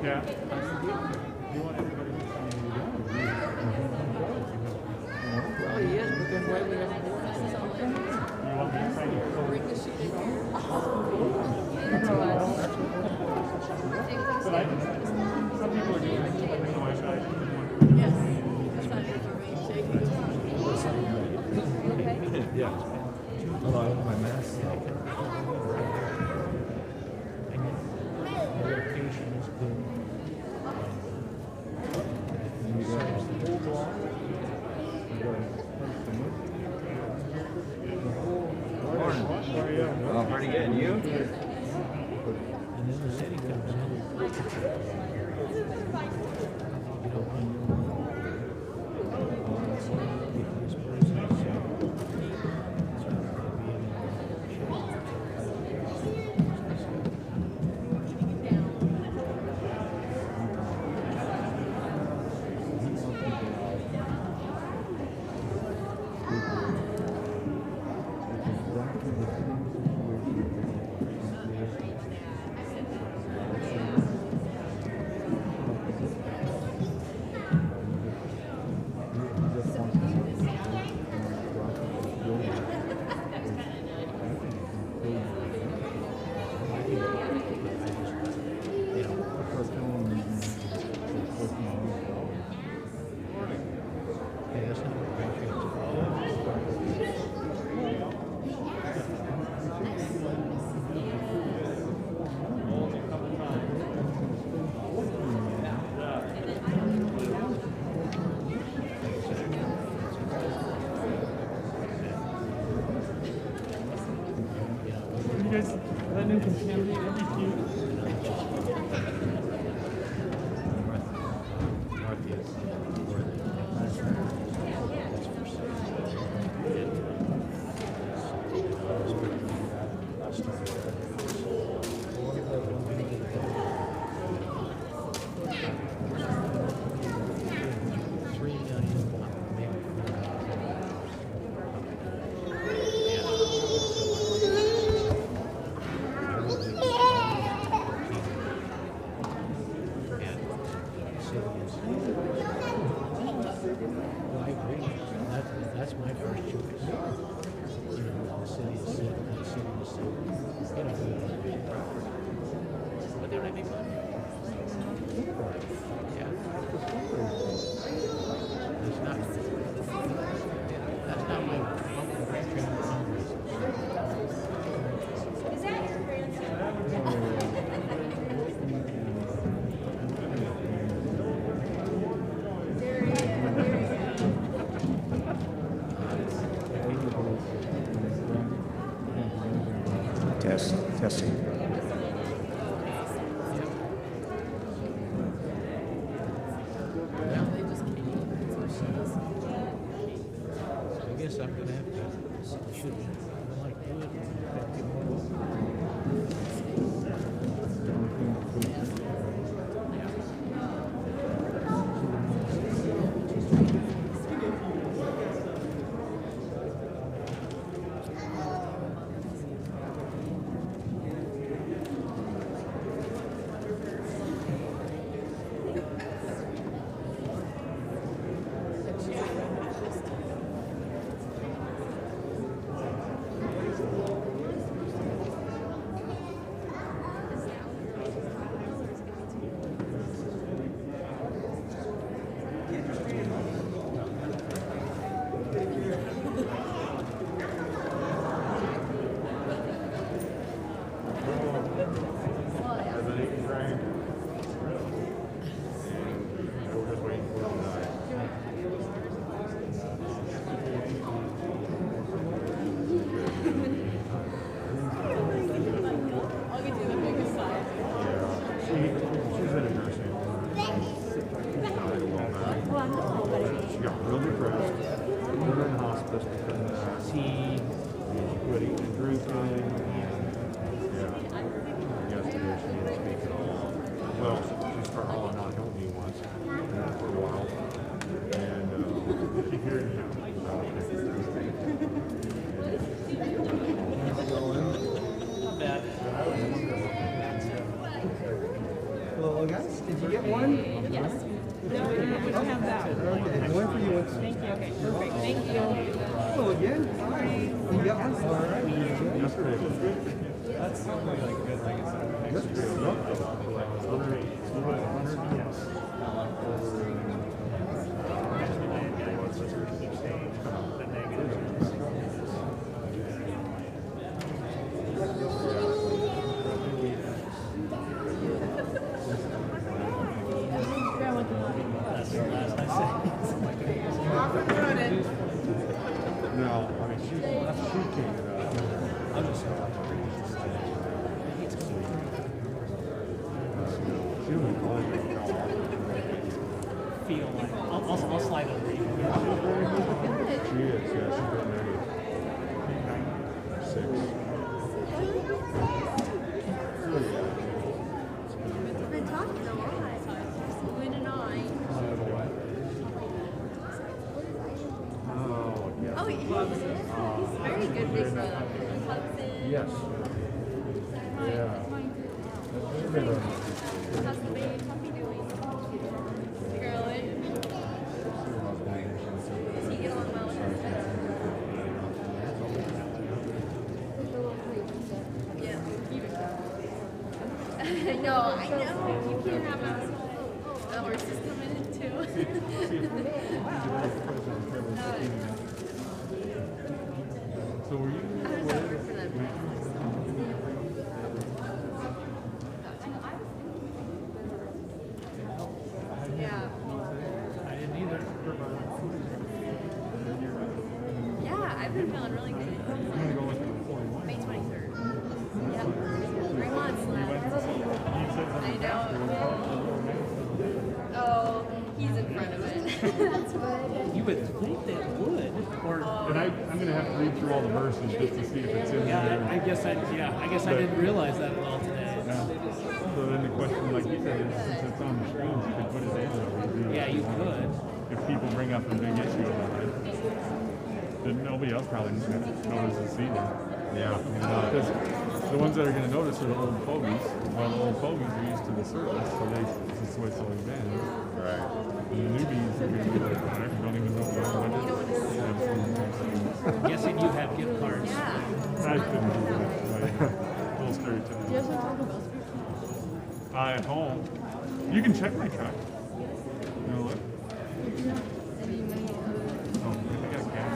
Yeah. You want everybody to come in? Well, he is, but then why we have to You want me to sign it? But I can sign it. Some people are doing it. I don't know why should I? Yes. That's not your okay? Yeah. Hold on, I have my mask. Oh, pretty good. You? And then the city comes in. That's my first choice. You know, the city is set, the city is set. You know, but they don't have any money. Yeah. That's not my uncle grandparents' Is that your grandson? Testing. Well, they just can't. I guess I'm going to have to shoot it. I like to do it. Did you get one? Yes. No, we don't have that. One for you. Thank you. Okay, perfect. Thank you. Hello again. Hi. You got one? All right. Yesterday was good. That's probably like good, like it's Yesterday was up. Like 100, yes. The negatives. That's the last I said. Off and running. No, I mean, she came it up. I'm just She was calling me. feel like I'll slide over you. She is, yeah, she's been married 6. We've been talking a lot. Lynn and I. Oh, yeah. Oh, he's very good big brother. He hugs in. Yes. Yeah. How's the baby puppy doing? Girly. Does he get along well with her? Yeah. No, I know. You can't have us. Oh, we're just coming in too. So were you? How does that work for them? Yeah. I didn't either. Yeah, I've been feeling really good. I'm gonna go with the 41. May 23rd. Yep. 3 months left. I know. Oh, he's in front of it. That's what. You would think they would, or And I'm gonna have to read through all the verses just to see if it's in yeah, there. I guess I didn't realize that at all today. Yeah. So then the question, like you said, is since it's on the screens, you could put it in there. Yeah, you could. If people bring up a big issue about it, then nobody else probably notices either. Yeah. Because the ones that are going to notice are the old fogies. Well, the old fogies are used to the service, so this is the way it's always been. Right. And the newbies are going to be like, I don't even know what Guessing you have gift cards. Yeah. I couldn't do that. Like, little stereotype. At home. You can check my truck. You know what? Oh, I got gas.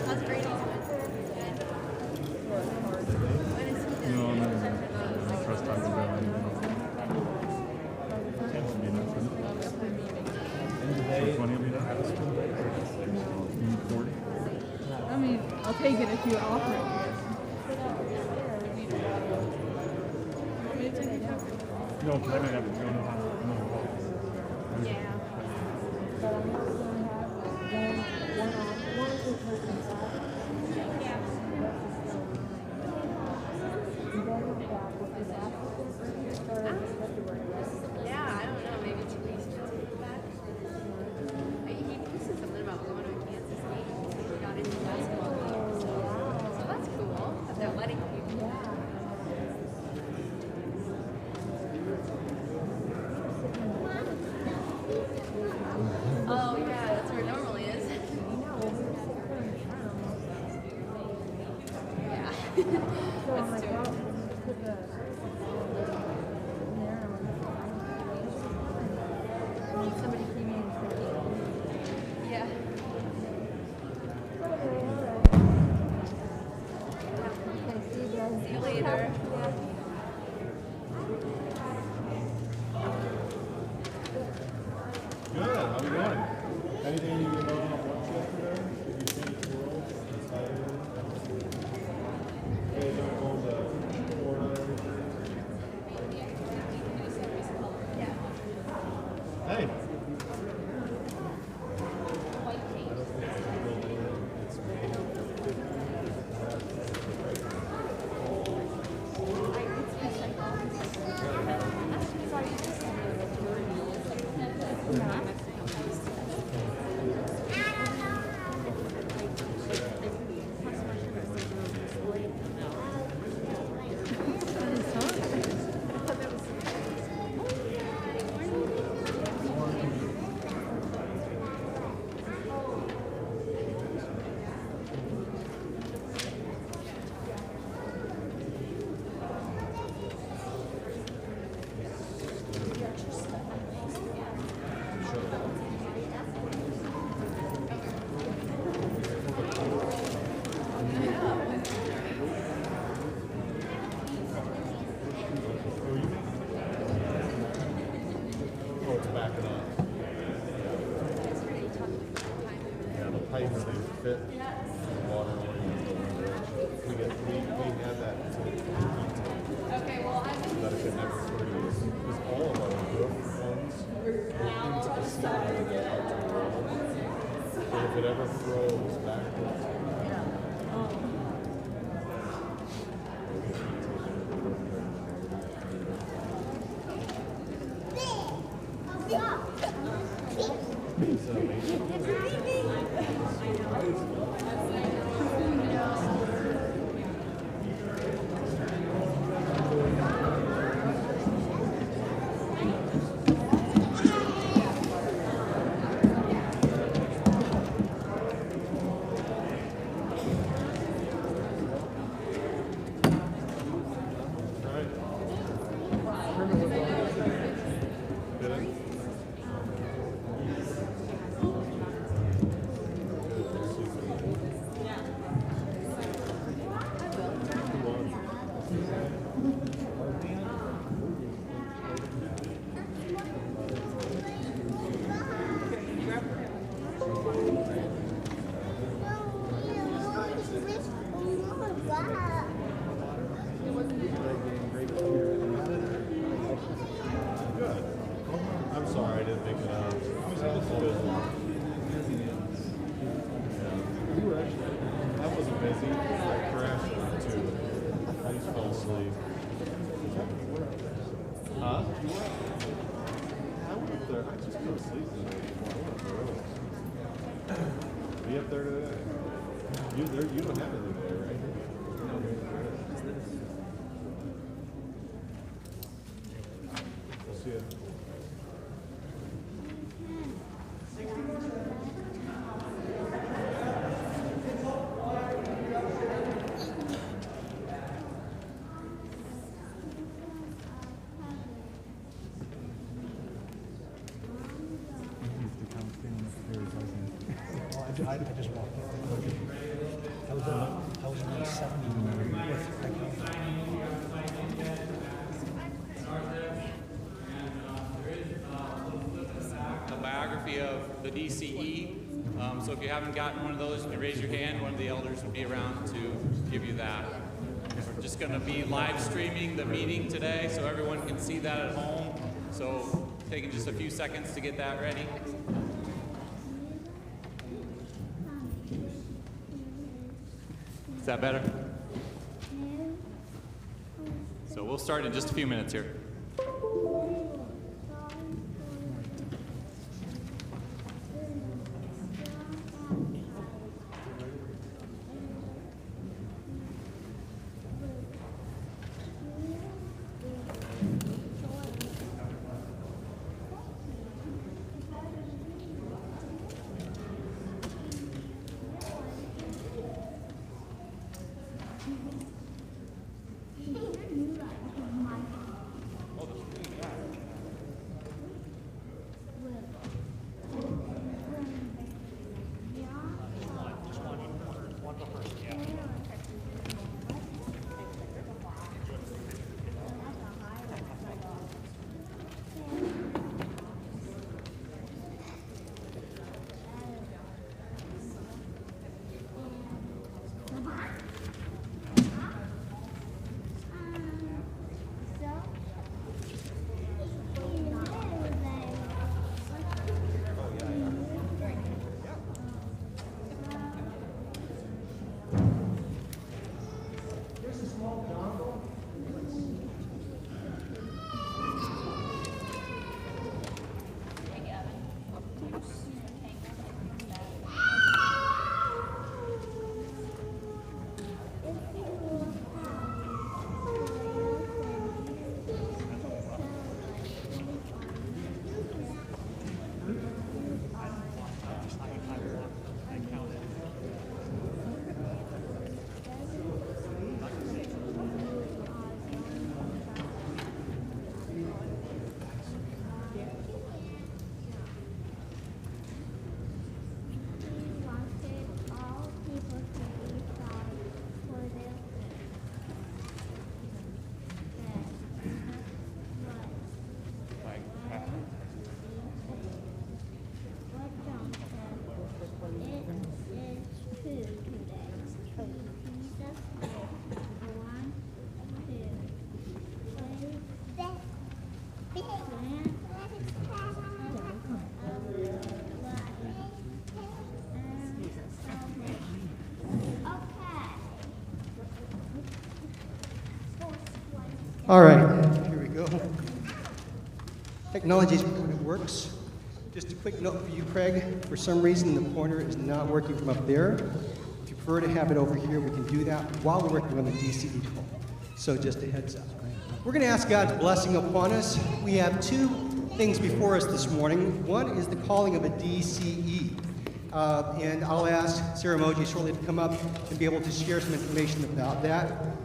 How's Brady's one? When is he No, done? I'm not trust time to go. Tends to be enough, isn't it? 20 will be enough? 40? I mean, I'll take it if you offer it. No, because I might have to go to Yeah. Yeah, I don't know. Maybe 2 weeks to take it back. He posted something about going to Kansas State. He got into basketball games. So that's cool that they're letting people. Oh yeah, that's where it normally is. Yeah. That's too. Somebody came in and said, Yeah. See you later. Good. How we going? Anything you know about what's yesterday? Did you change the world? You guys aren't going to Florida? Hey. ever froze backwards. I'm sorry, I didn't pick it up. I wasn't busy. I crashed on too. I just fell asleep. Huh? I went up there. I just fell asleep today. Are you up there today? You don't have anything there, right? We'll see it. I just walked in. I was in like 70 A biography of the DCE. So if you haven't gotten one of those, you can raise your hand. One of the elders will be around to give you that. We're just going to be live streaming the meeting today so everyone can see that at home. So taking just a few seconds to get that ready. Is that better? So we'll start in just a few minutes here. All right, here we go. Technology is when it works. Just a quick note for you, Craig. For some reason, the pointer is not working from up there. If you prefer to have it over here, we can do that while we're working on the DCE call. So just a heads up. We're going to ask God's blessing upon us. We have two things before us this morning. One is the calling of a DCE. And I'll ask Sarah Moji shortly to come up and be able to share some information about that.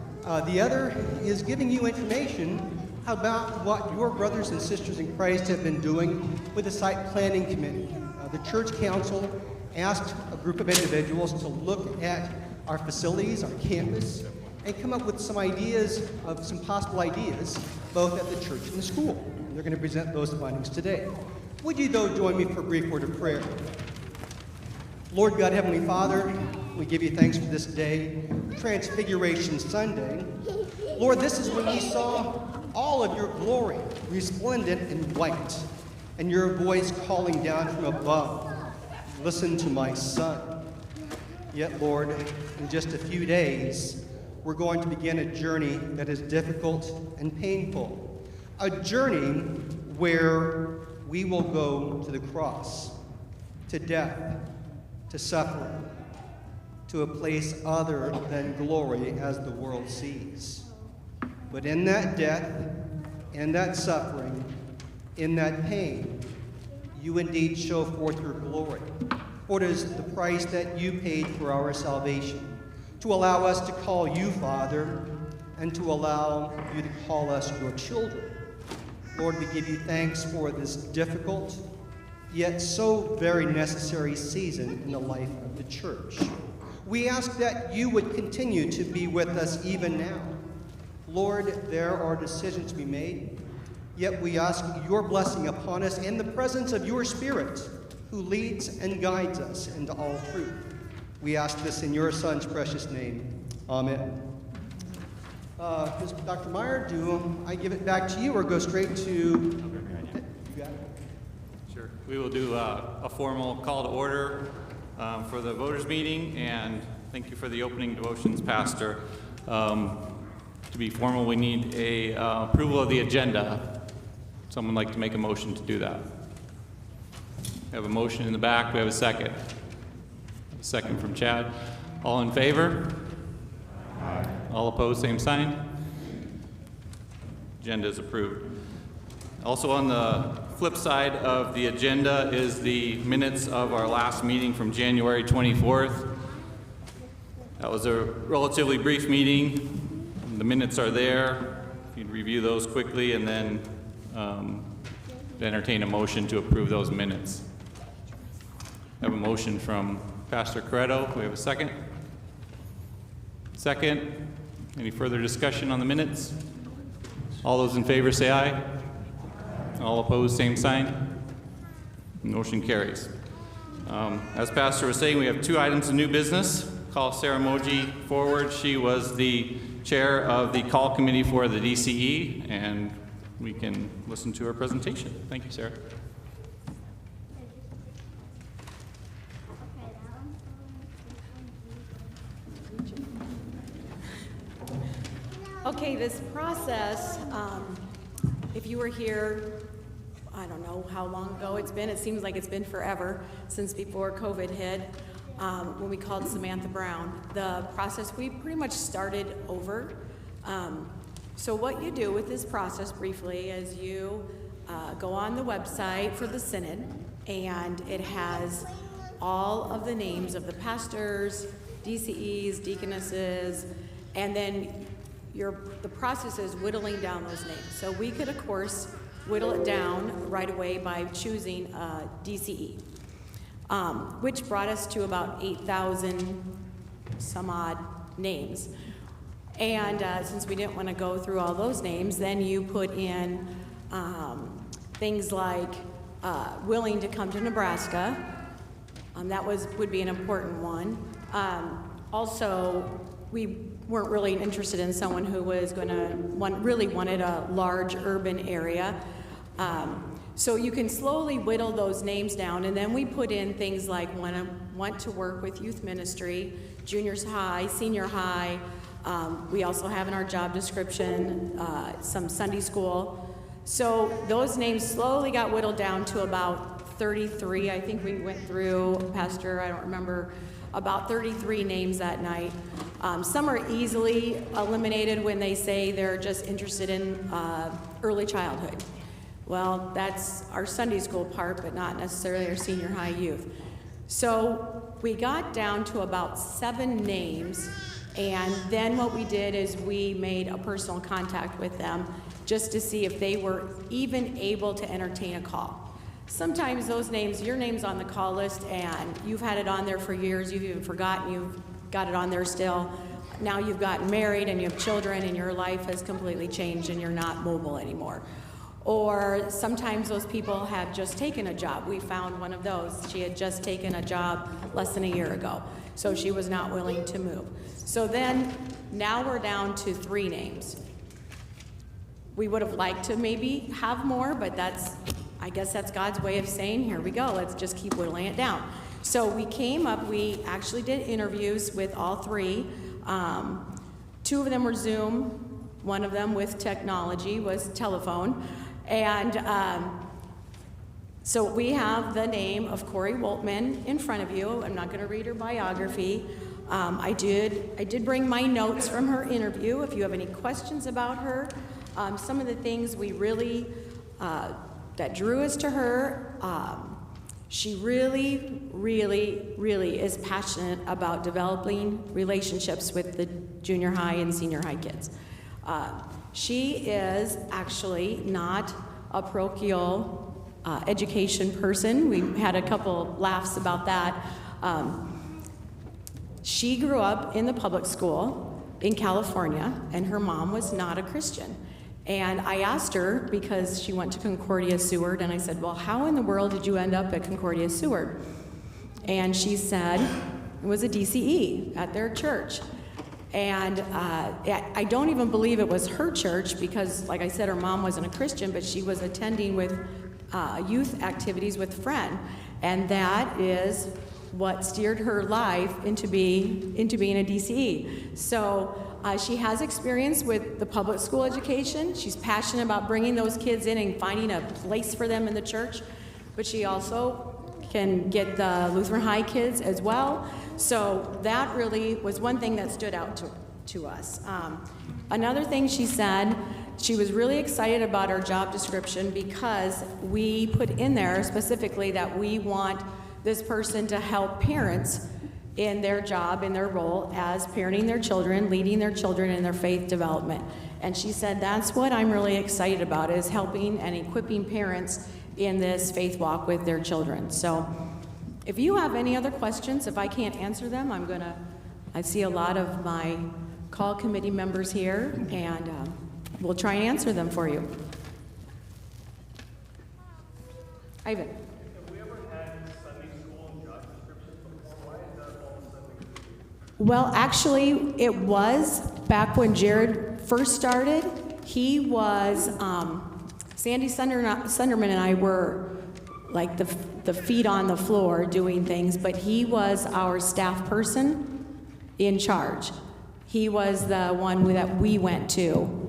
The other is giving you information about what your brothers and sisters in Christ have been doing with the site planning committee. The church council asked a group of individuals to look at our facilities, our campus, and come up with some ideas of some possible ideas, both at the church and the school. And they're going to present those findings today. Would you, though, join me for a brief word of prayer? Lord God, Heavenly Father, we give you thanks for this day, Transfiguration Sunday. Lord, this is when we saw all of your glory, resplendent in white, and your voice calling down from above, listen to my son. Yet, Lord, in just a few days, we're going to begin a journey that is difficult and painful, a journey where we will go to the cross, to death, to suffering, to a place other than glory as the world sees. But in that death, in that suffering, in that pain, you indeed show forth your glory. For it is the price that you paid for our salvation, to allow us to call you Father, and to allow you to call us your children. Lord, we give you thanks for this difficult, yet so very necessary season in the life of the church. We ask that you would continue to be with us even now. Lord, there are decisions to be made, yet we ask your blessing upon us in the presence of your Spirit, who leads and guides us into all truth. We ask this in your Son's precious name. Amen. Dr. Meyer, do I give it back to you or go straight to... You got it? Sure. We will do a formal call to order for the voters meeting, and thank you for the opening devotions, Pastor. To be formal, we need a approval of the agenda. Someone like to make a motion to do that? We have a motion in the back. We have a second. A second from Chad. All in favor? Aye. All opposed, same sign. Agenda is approved. Also on the flip side of the agenda is the minutes of our last meeting from January 24th. That was a relatively brief meeting. The minutes are there. If you'd review those quickly and then entertain a motion to approve those minutes. I have a motion from Pastor Coretto. We have a second. Second. Any further discussion on the minutes? All those in favor say aye. All opposed, same sign. Motion carries. As Pastor was saying, we have two items of new business. Call Sarah Moji forward. She was the chair of the call committee for the DCE, and we can listen to her presentation. Thank you, Sarah. Okay, this process, if you were here, I don't know how long ago it's been. It seems like it's been forever, since before COVID hit, when we called Samantha Brown. The process, we pretty much started over. So what you do with this process briefly is you go on the website for the synod, and it has all of the names of the pastors, DCEs, deaconesses, and then the process is whittling down those names. So we could, of course, whittle it down right away by choosing a DCE, which brought us to about 8,000 some odd names. And since we didn't want to go through all those names, then you put in things like willing to come to Nebraska. That would be an important one. Also, we weren't really interested in someone who was really wanted a large urban area. So you can slowly whittle those names down, and then we put in things like want to work with youth ministry, juniors high, senior high, We also have in our job description some Sunday school. So those names slowly got whittled down to about 33. I think we went through, Pastor, I don't remember, about 33 names that night. Some are easily eliminated when they say they're just interested in early childhood. Well, that's our Sunday school part, but not necessarily our senior high youth. So we got down to about 7 names, and then what we did is we made a personal contact with them just to see if they were even able to entertain a call. Sometimes those names, your name's on the call list, and you've had it on there for years, you've even forgotten you've got it on there still. Now you've gotten married and you have children and your life has completely changed and you're not mobile anymore. Or sometimes those people have just taken a job. We found one of those. She had just taken a job less than a year ago, so she was not willing to move. So then, now we're down to 3 names. We would have liked to maybe have more, but I guess that's God's way of saying, here we go, let's just keep whittling it down. So we came up, we actually did interviews with all 3. 2 of them were Zoom, one of them with technology was telephone. And so we have the name of Corey Woltman in front of you. I'm not going to read her biography. I did bring my notes from her interview. If you have any questions about her, some of the things we really that drew us to her. She really, really, really is passionate about developing relationships with the junior high and senior high kids. She is actually not a parochial education person. We had a couple laughs about that. She grew up in the public school in California, and her mom was not a Christian. And I asked her, because she went to Concordia Seward, and I said, well, how in the world did you end up at Concordia Seward? And she said it was a DCE at their church. And I don't even believe it was her church because, like I said, her mom wasn't a Christian, but she was attending with youth activities with a friend. And that is what steered her life into being a DCE. So she has experience with the public school education. She's passionate about bringing those kids in and finding a place for them in the church. But she also can get the Lutheran High kids as well. So that really was one thing that stood out to us. Another thing she said, she was really excited about our job description because we put in there specifically that we want this person to help parents in their job, in their role as parenting their children, leading their children in their faith development. And she said, that's what I'm really excited about, is helping and equipping parents in this faith walk with their children. So if you have any other questions, if I can't answer them, I see a lot of my call committee members here, and we'll try and answer them for you. Ivan. Have we ever had Sunday school and job descriptions before? Why is that all Sunday? Well, actually, it was back when Jared first started. He was, Sandy Sunderman and I were like the feet on the floor doing things, but he was our staff person in charge. He was the one that we went to.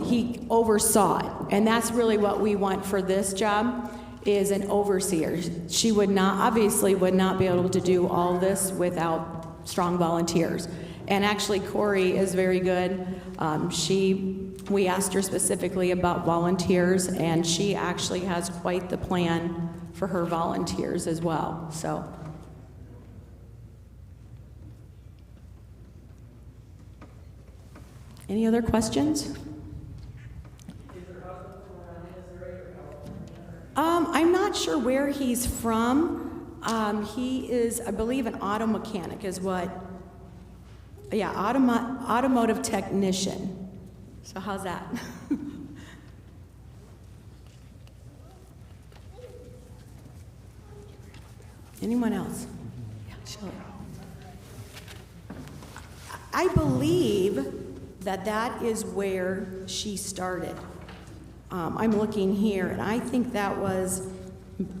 He oversaw it, and that's really what we want for this job, is an overseer. She obviously would not be able to do all this without strong volunteers. And actually, Corey is very good. We asked her specifically about volunteers, and she actually has quite the plan for her volunteers as well. So. Any other questions? I'm not sure where he's from. He is, I believe, an auto mechanic is what, yeah, automotive technician. So how's that? Anyone else? Yeah, Shelley. I believe that is where she started. I'm looking here, and I think that was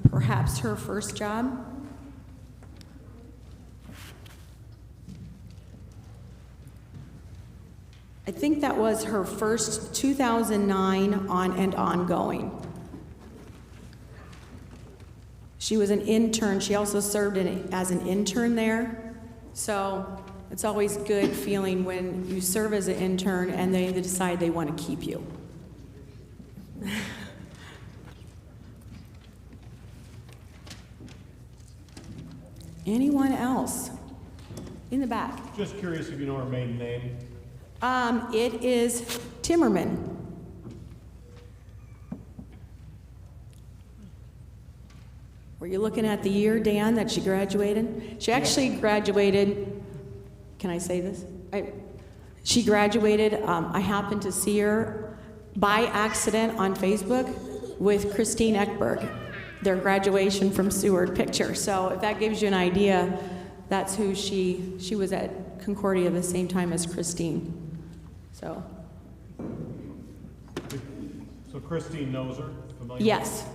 perhaps her first job. I think that was her first 2009 on and ongoing. She was an intern. She also served as an intern there. So it's always good feeling when you serve as an intern and they decide they want to keep you. Anyone else? In the back. Just curious if you know her maiden name. It is Timmerman. Were you looking at the year, Dan, that she graduated? She actually graduated, can I say this? She graduated, I happened to see her by accident on Facebook with Christine Eckberg, their graduation from Seward picture. So if that gives you an idea, that's who she was at Concordia the same time as Christine. So Christine knows her? Familiar? Yes.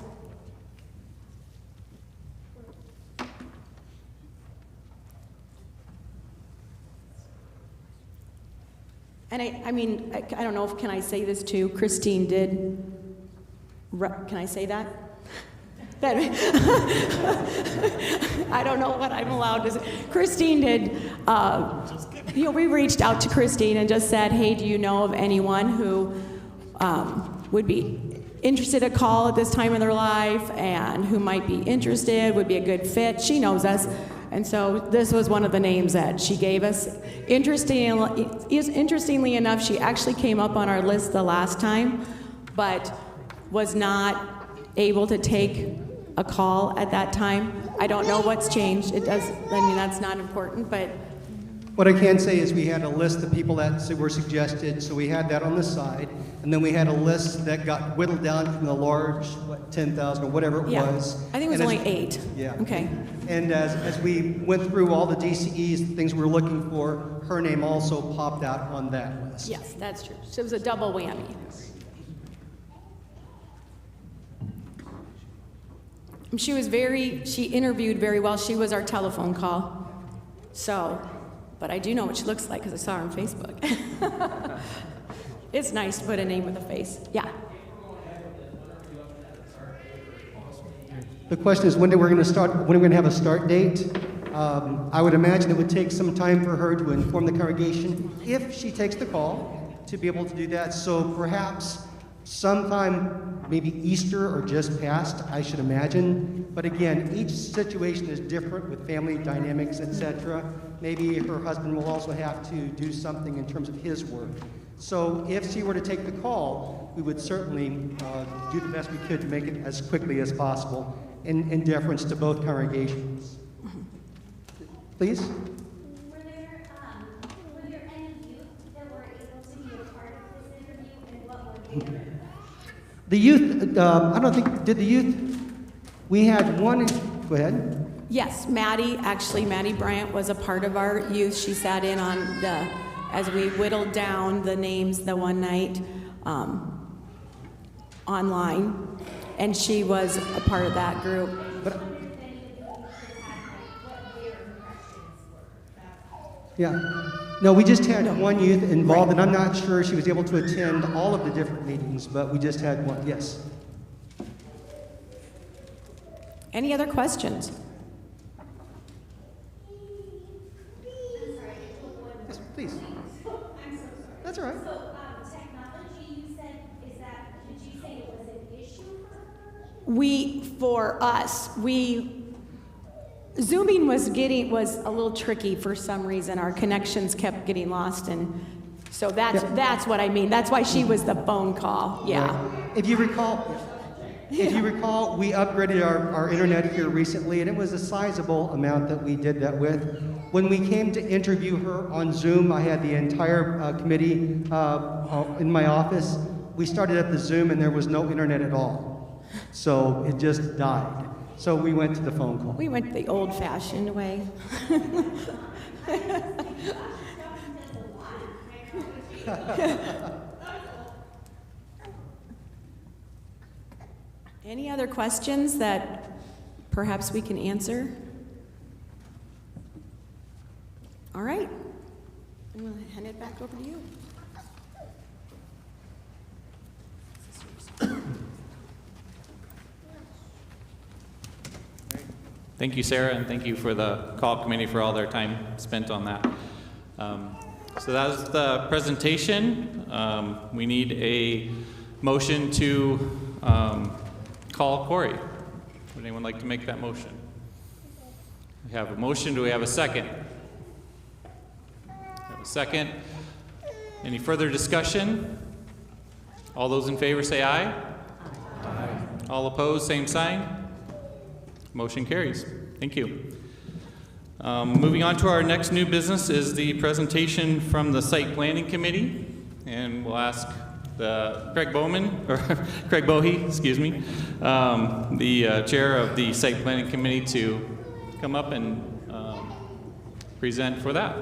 And I mean, I don't know if, can I say this too? Christine did, can I say that? I don't know what I'm allowed to say. Christine did, we reached out to Christine and just said, hey, do you know of anyone who would be interested to call at this time in their life and who might be interested, would be a good fit? She knows us. And so this was one of the names that she gave us. Interestingly enough, she actually came up on our list the last time, but was not able to take a call at that time. I don't know what's changed. It does, I mean, that's not important, but. What I can say is we had a list of people that were suggested, so we had that on the side. And then we had a list that got whittled down from the large, 10,000 or whatever it was. I think it was only 8. Yeah. Okay. And as we went through all the DCEs, things we were looking for, her name also popped out on that list. Yes, that's true. So it was a double whammy. She interviewed very well. She was our telephone call. So, but I do know what she looks like because I saw her on Facebook. It's nice to put a name with a face. Yeah. The question is when we're going to have a start date. I would imagine it would take some time for her to inform the congregation if she takes the call to be able to do that. So perhaps sometime maybe Easter or just past, I should imagine. But again, each situation is different with family dynamics, etc. Maybe her husband will also have to do something in terms of his work. So if she were to take the call, we would certainly do the best we could to make it as quickly as possible in deference to both congregations. Please? Were there any youth that were able to be a part of this interview, and what were they? The youth, I don't think, did the youth, we had one, go ahead. Yes, Maddie Bryant was a part of our youth. She sat in on as we whittled down the names the one night online, and she was a part of that group. But, yeah. No, we just had one youth involved, and I'm not sure she was able to attend all of the different meetings, but we just had one, yes. Any other questions? Yes, please. That's all right. So, technology, you said, did you say it was an issue for her? Zooming was a little tricky for some reason. Our connections kept getting lost, and so that's what I mean. That's why she was the phone call. Yeah. Right. If you recall, we upgraded our internet here recently, and it was a sizable amount that we did that with. When we came to interview her on Zoom, I had the entire committee in my office. We started up the Zoom, and there was no internet at all. So it just died. So we went to the phone call. We went the old-fashioned way. Any other questions that perhaps we can answer? All right. I'm going to hand it back over to you. Thank you, Sarah, and thank you for the call committee for all their time spent on that. So that was the presentation. We need a motion to call Corey. Would anyone like to make that motion? We have a motion. Do we have a second? We have a second. Any further discussion? All those in favor say aye. Aye. All opposed, same sign. Motion carries. Thank you. Moving on to our next new business is the presentation from the Site Planning Committee, and we'll ask Craig Bohe, excuse me, the chair of the Site Planning Committee, to come up and present for that.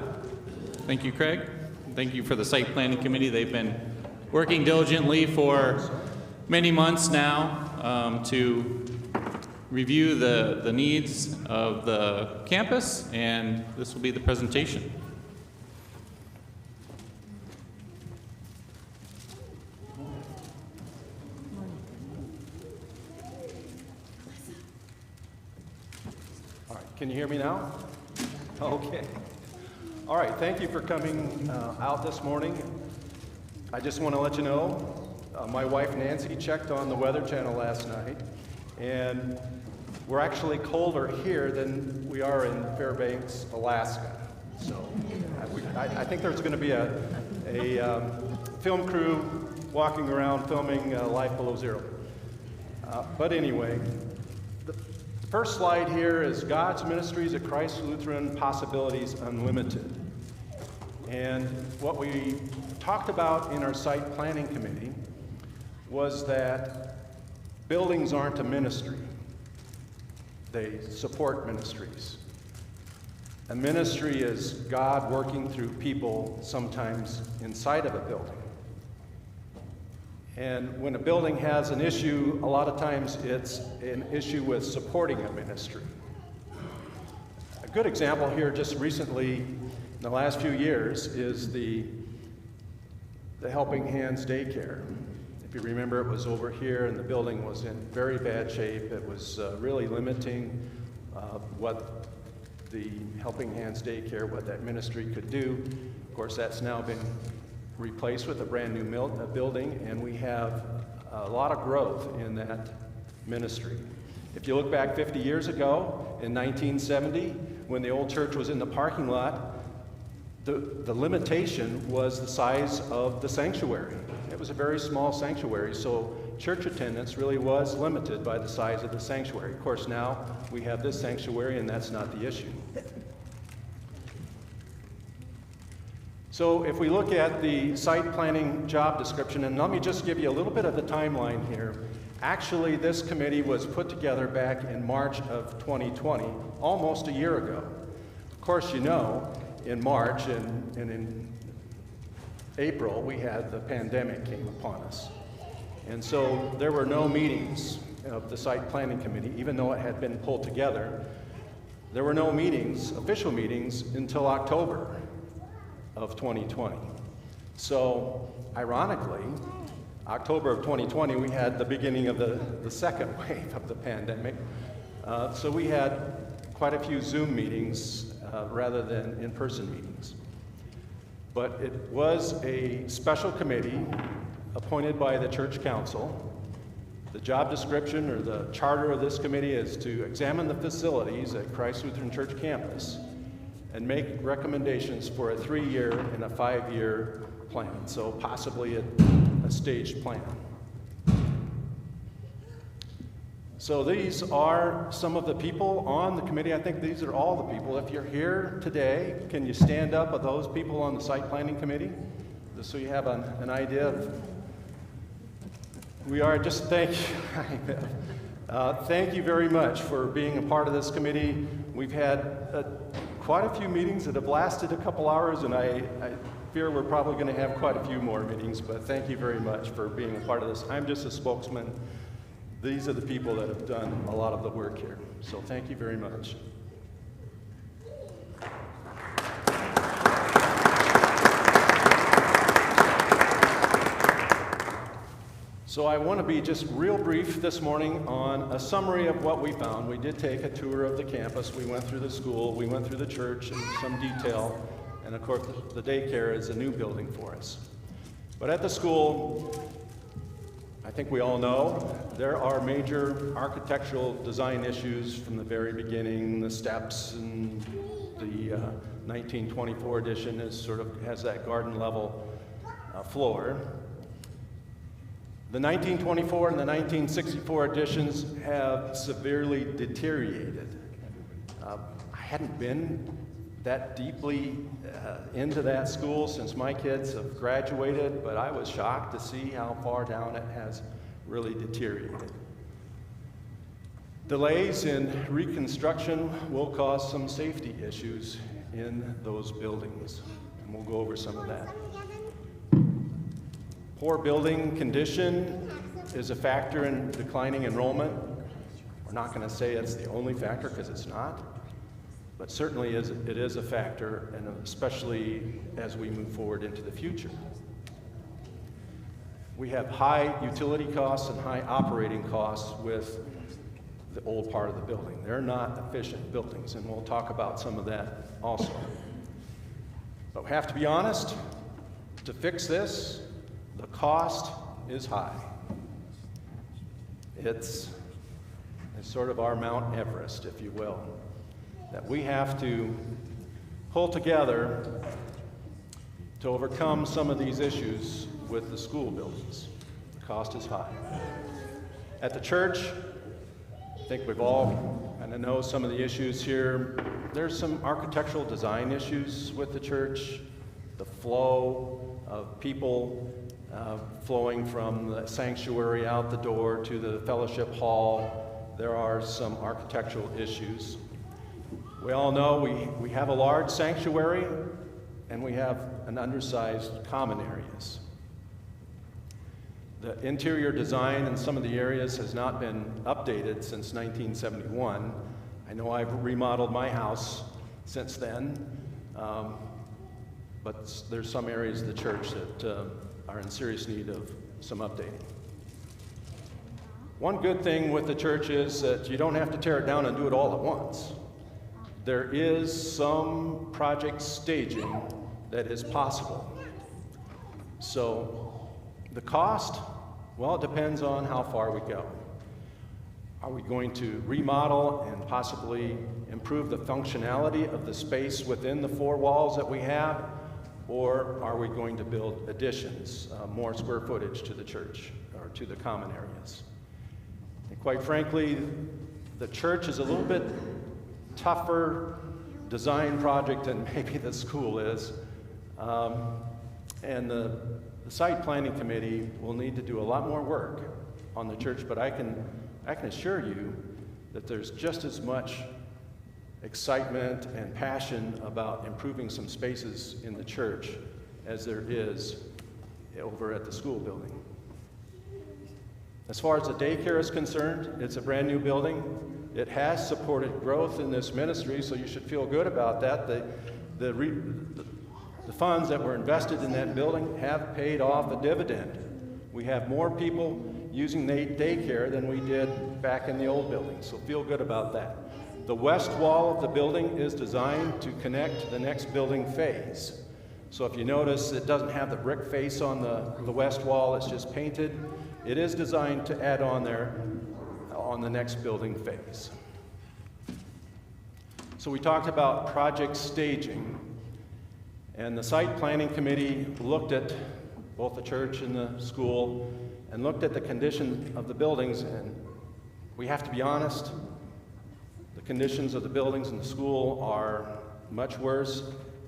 Thank you, Craig. Thank you for the Site Planning Committee. They've been working diligently for many months now to review the needs of the campus, and this will be the presentation. All right, can you hear me now? Okay. All right, thank you for coming out this morning. I just want to let you know, my wife Nancy checked on the Weather Channel last night, and we're actually colder here than we are in Fairbanks, Alaska. So I think there's going to be a film crew walking around filming Life Below Zero. But anyway, the first slide here is God's Ministries at Christ Lutheran Possibilities Unlimited. And what we talked about in our site planning committee was that buildings aren't a ministry. They support ministries. A ministry is God working through people, sometimes inside of a building. And when a building has an issue, a lot of times it's an issue with supporting a ministry. A good example here just recently, in the last few years, is the Helping Hands Daycare. If you remember, it was over here and the building was in very bad shape. It was really limiting what the Helping Hands Daycare, what that ministry could do. Of course, that's now been replaced with a brand new building, and we have a lot of growth in that ministry. If you look back 50 years ago, in 1970, when the old church was in the parking lot, the limitation was the size of the sanctuary. It was a very small sanctuary, so church attendance really was limited by the size of the sanctuary. Of course, now we have this sanctuary, and that's not the issue. So if we look at the site planning job description, and let me just give you a little bit of the timeline here. Actually, this committee was put together back in March of 2020, almost a year ago. Of course, you know, in March and in April, we had the pandemic came upon us. And so there were no meetings of the site planning committee, even though it had been pulled together. There were no meetings, official meetings, until October of 2020. So ironically, October of 2020, we had the beginning of the second wave of the pandemic. So we had quite a few Zoom meetings rather than in-person meetings. But it was a special committee appointed by the church council. The job description or the charter of this committee is to examine the facilities at Christ Lutheran Church campus and make recommendations for a 3-year and a 5-year plan, so possibly a staged plan. So these are some of the people on the committee. I think these are all the people. If you're here today, can you stand up with those people on the site planning committee? Just so you have an idea of we are. Just thank you. Thank you very much for being a part of this committee. We've had quite a few meetings that have lasted a couple hours, and I fear we're probably going to have quite a few more meetings, but thank you very much for being a part of this. I'm just a spokesman. These are the people that have done a lot of the work here. So thank you very much. So I want to be just real brief this morning on a summary of what we found. We did take a tour of the campus. We went through the school. We went through the church in some detail. And of course, the daycare is a new building for us. But at the school, I think we all know, there are major architectural design issues from the very beginning. The steps and the 1924 edition has that garden level floor. The 1924 and the 1964 editions have severely deteriorated. I hadn't been that deeply into that school since my kids have graduated, but I was shocked to see how far down it has really deteriorated. Delays in reconstruction will cause some safety issues in those buildings, and we'll go over some of that. Poor building condition is a factor in declining enrollment. We're not going to say it's the only factor because it's not, but certainly it is a factor, and especially as we move forward into the future. We have high utility costs and high operating costs with the old part of the building. They're not efficient buildings, and we'll talk about some of that also. But we have to be honest, to fix this, the cost is high. It's sort of our Mount Everest, if you will, that we have to pull together to overcome some of these issues with the school buildings. The cost is high. At the church, I think we've all kind of know some of the issues here. There's some architectural design issues with the church, the flow of people flowing from the sanctuary out the door to the fellowship hall. There are some architectural issues. We all know we have a large sanctuary and we have an undersized common areas. The interior design in some of the areas has not been updated since 1971. I know I've remodeled my house since then, but there's some areas of the church that are in serious need of some updating. One good thing with the church is that you don't have to tear it down and do it all at once. There is some project staging that is possible. So the cost, well, it depends on how far we go. Are we going to remodel and possibly improve the functionality of the space within the four walls that we have? Or are we going to build additions, more square footage to the church or to the common areas? And quite frankly, the church is a little bit tougher design project than maybe the school is. And the site planning committee will need to do a lot more work on the church, but I can assure you that there's just as much excitement and passion about improving some spaces in the church as there is over at the school building. As far as the daycare is concerned, it's a brand new building. It has supported growth in this ministry, so you should feel good about that. The funds that were invested in that building have paid off a dividend. We have more people using the daycare than we did back in the old building, so feel good about that. The west wall of the building is designed to connect to the next building phase. So if you notice, it doesn't have the brick face on the west wall, it's just painted. It is designed to add on there on the next building phase. So we talked about project staging, and the site planning committee looked at both the church and the school and looked at the condition of the buildings, and we have to be honest, the conditions of the buildings in the school are much worse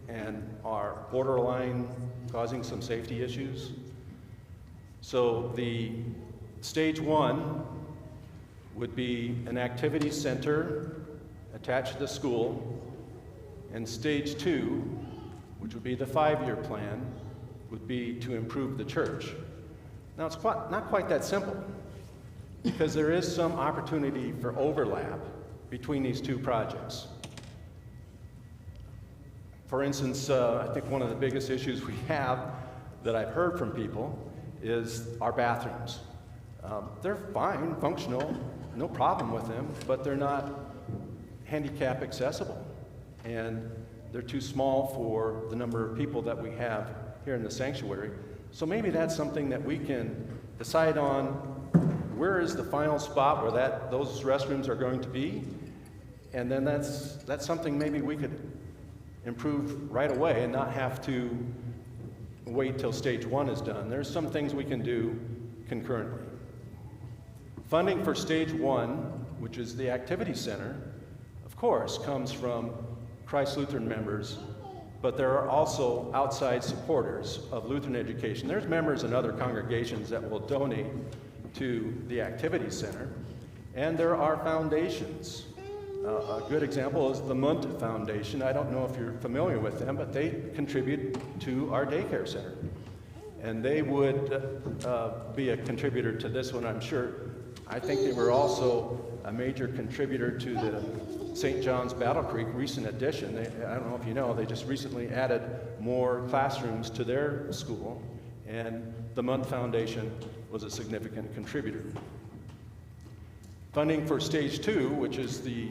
and are borderline causing some safety issues. So the stage one would be an activity center attached to the school, and stage two, which would be the 5-year plan, would be to improve the church. Now it's not quite that simple, because there is some opportunity for overlap between these two projects. For instance, I think one of the biggest issues we have that I've heard from people is our bathrooms. They're fine, functional, no problem with them, but they're not handicap accessible. And they're too small for the number of people that we have here in the sanctuary. So maybe that's something that we can decide on. Where is the final spot where those restrooms are going to be? And then that's something maybe we could improve right away and not have to wait till stage 1 is done. There's some things we can do concurrently. Funding for stage 1, which is the activity center, of course, comes from Christ Lutheran members, but there are also outside supporters of Lutheran education. There's members in other congregations that will donate to the activity center, and there are foundations. A good example is the Munt Foundation. I don't know if you're familiar with them, but they contribute to our daycare center. And they would be a contributor to this one, I'm sure. I think they were also a major contributor to the St. John's Battle Creek recent addition. I don't know if you know, they just recently added more classrooms to their school, and the Munt Foundation was a significant contributor. Funding for stage 2, which is the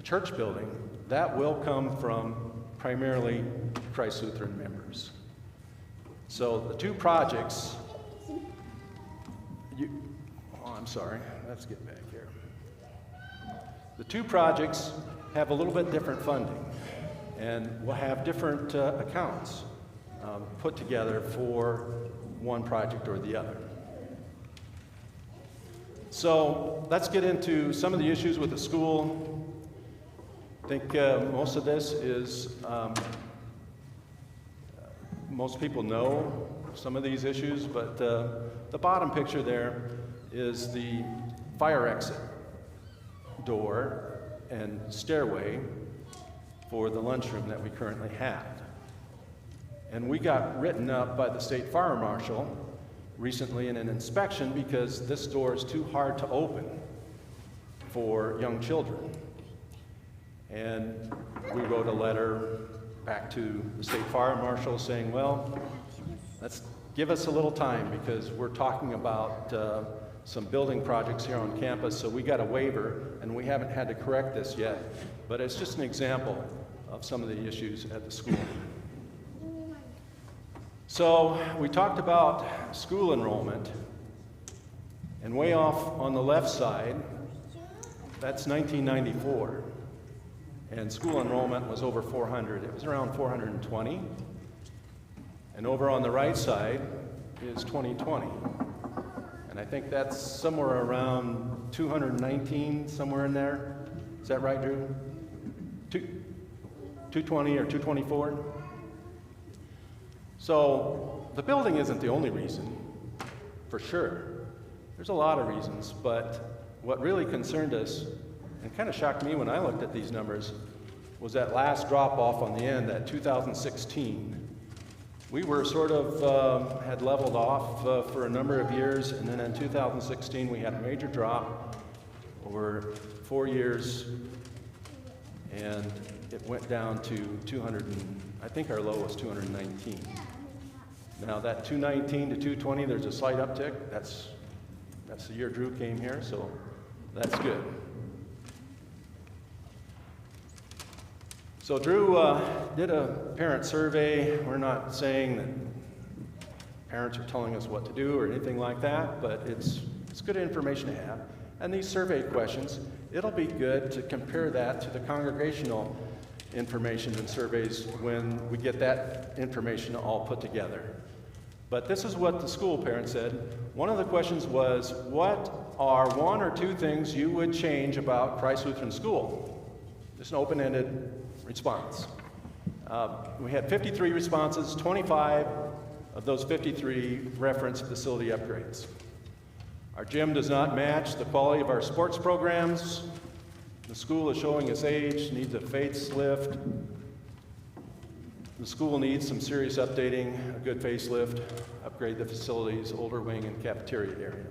church building, that will come from primarily Christ Lutheran members. So the two projects, I'm sorry, let's get back here. The two projects have a little bit different funding and will have different accounts put together for one project or the other. So let's get into some of the issues with the school. I think most of this is, most people know some of these issues, but the bottom picture there is the fire exit door and stairway for the lunchroom that we currently have. And we got written up by the state fire marshal recently in an inspection because this door is too hard to open for young children. And we wrote a letter back to the state fire marshal saying, well, let's give us a little time because we're talking about some building projects here on campus, so we got a waiver and we haven't had to correct this yet. But it's just an example of some of the issues at the school. So we talked about school enrollment, and way off on the left side, that's 1994. And school enrollment was over 400. It was around 420. And over on the right side is 2020. And I think that's somewhere around 219, somewhere in there. Is that right, Drew? 220 or 224? So the building isn't the only reason, for sure. There's a lot of reasons, but what really concerned us and kind of shocked me when I looked at these numbers was that last drop off on the end, that 2016. We were sort of had leveled off for a number of years, and then in 2016 we had a major drop over 4 years, and it went down to 200, I think our low was 219. Now that 219 to 220, there's a slight uptick. That's the year Drew came here, so that's good. So Drew did a parent survey. We're not saying that parents are telling us what to do or anything like that, but it's good information to have. And these survey questions, it'll be good to compare that to the congregational information and surveys when we get that information all put together. But this is what the school parents said. One of the questions was, what are one or two things you would change about Christ Lutheran School? Just an open-ended response. We had 53 responses. 25 of those 53 referenced facility upgrades. Our gym does not match the quality of our sports programs. The school is showing its age, needs a facelift. The school needs some serious updating, a good facelift, upgrade the facilities, older wing and cafeteria area.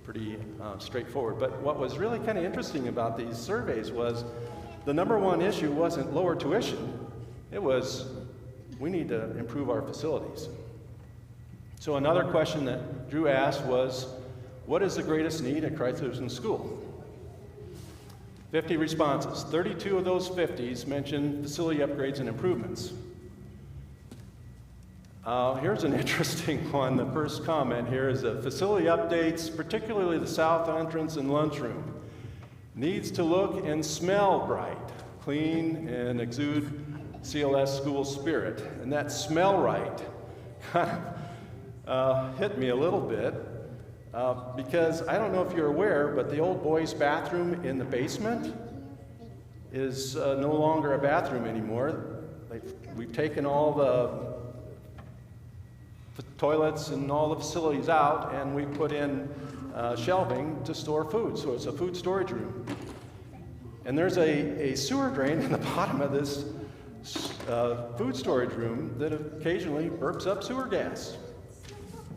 Pretty straightforward. But what was really kind of interesting about these surveys was the number one issue wasn't lower tuition. It was, we need to improve our facilities. So another question that Drew asked was, what is the greatest need at Christ Lutheran School? 50 responses. 32 of those 50s mentioned facility upgrades and improvements. Here's an interesting one. The first comment here is that facility updates, particularly the south entrance and lunchroom, needs to look and smell bright, clean, and exude CLS school spirit. And that smell right kind of hit me a little bit because I don't know if you're aware, but the old boys' bathroom in the basement is no longer a bathroom anymore. We've taken all the toilets and all the facilities out, and we put in shelving to store food, so it's a food storage room. And there's a sewer drain in the bottom of this food storage room that occasionally burps up sewer gas.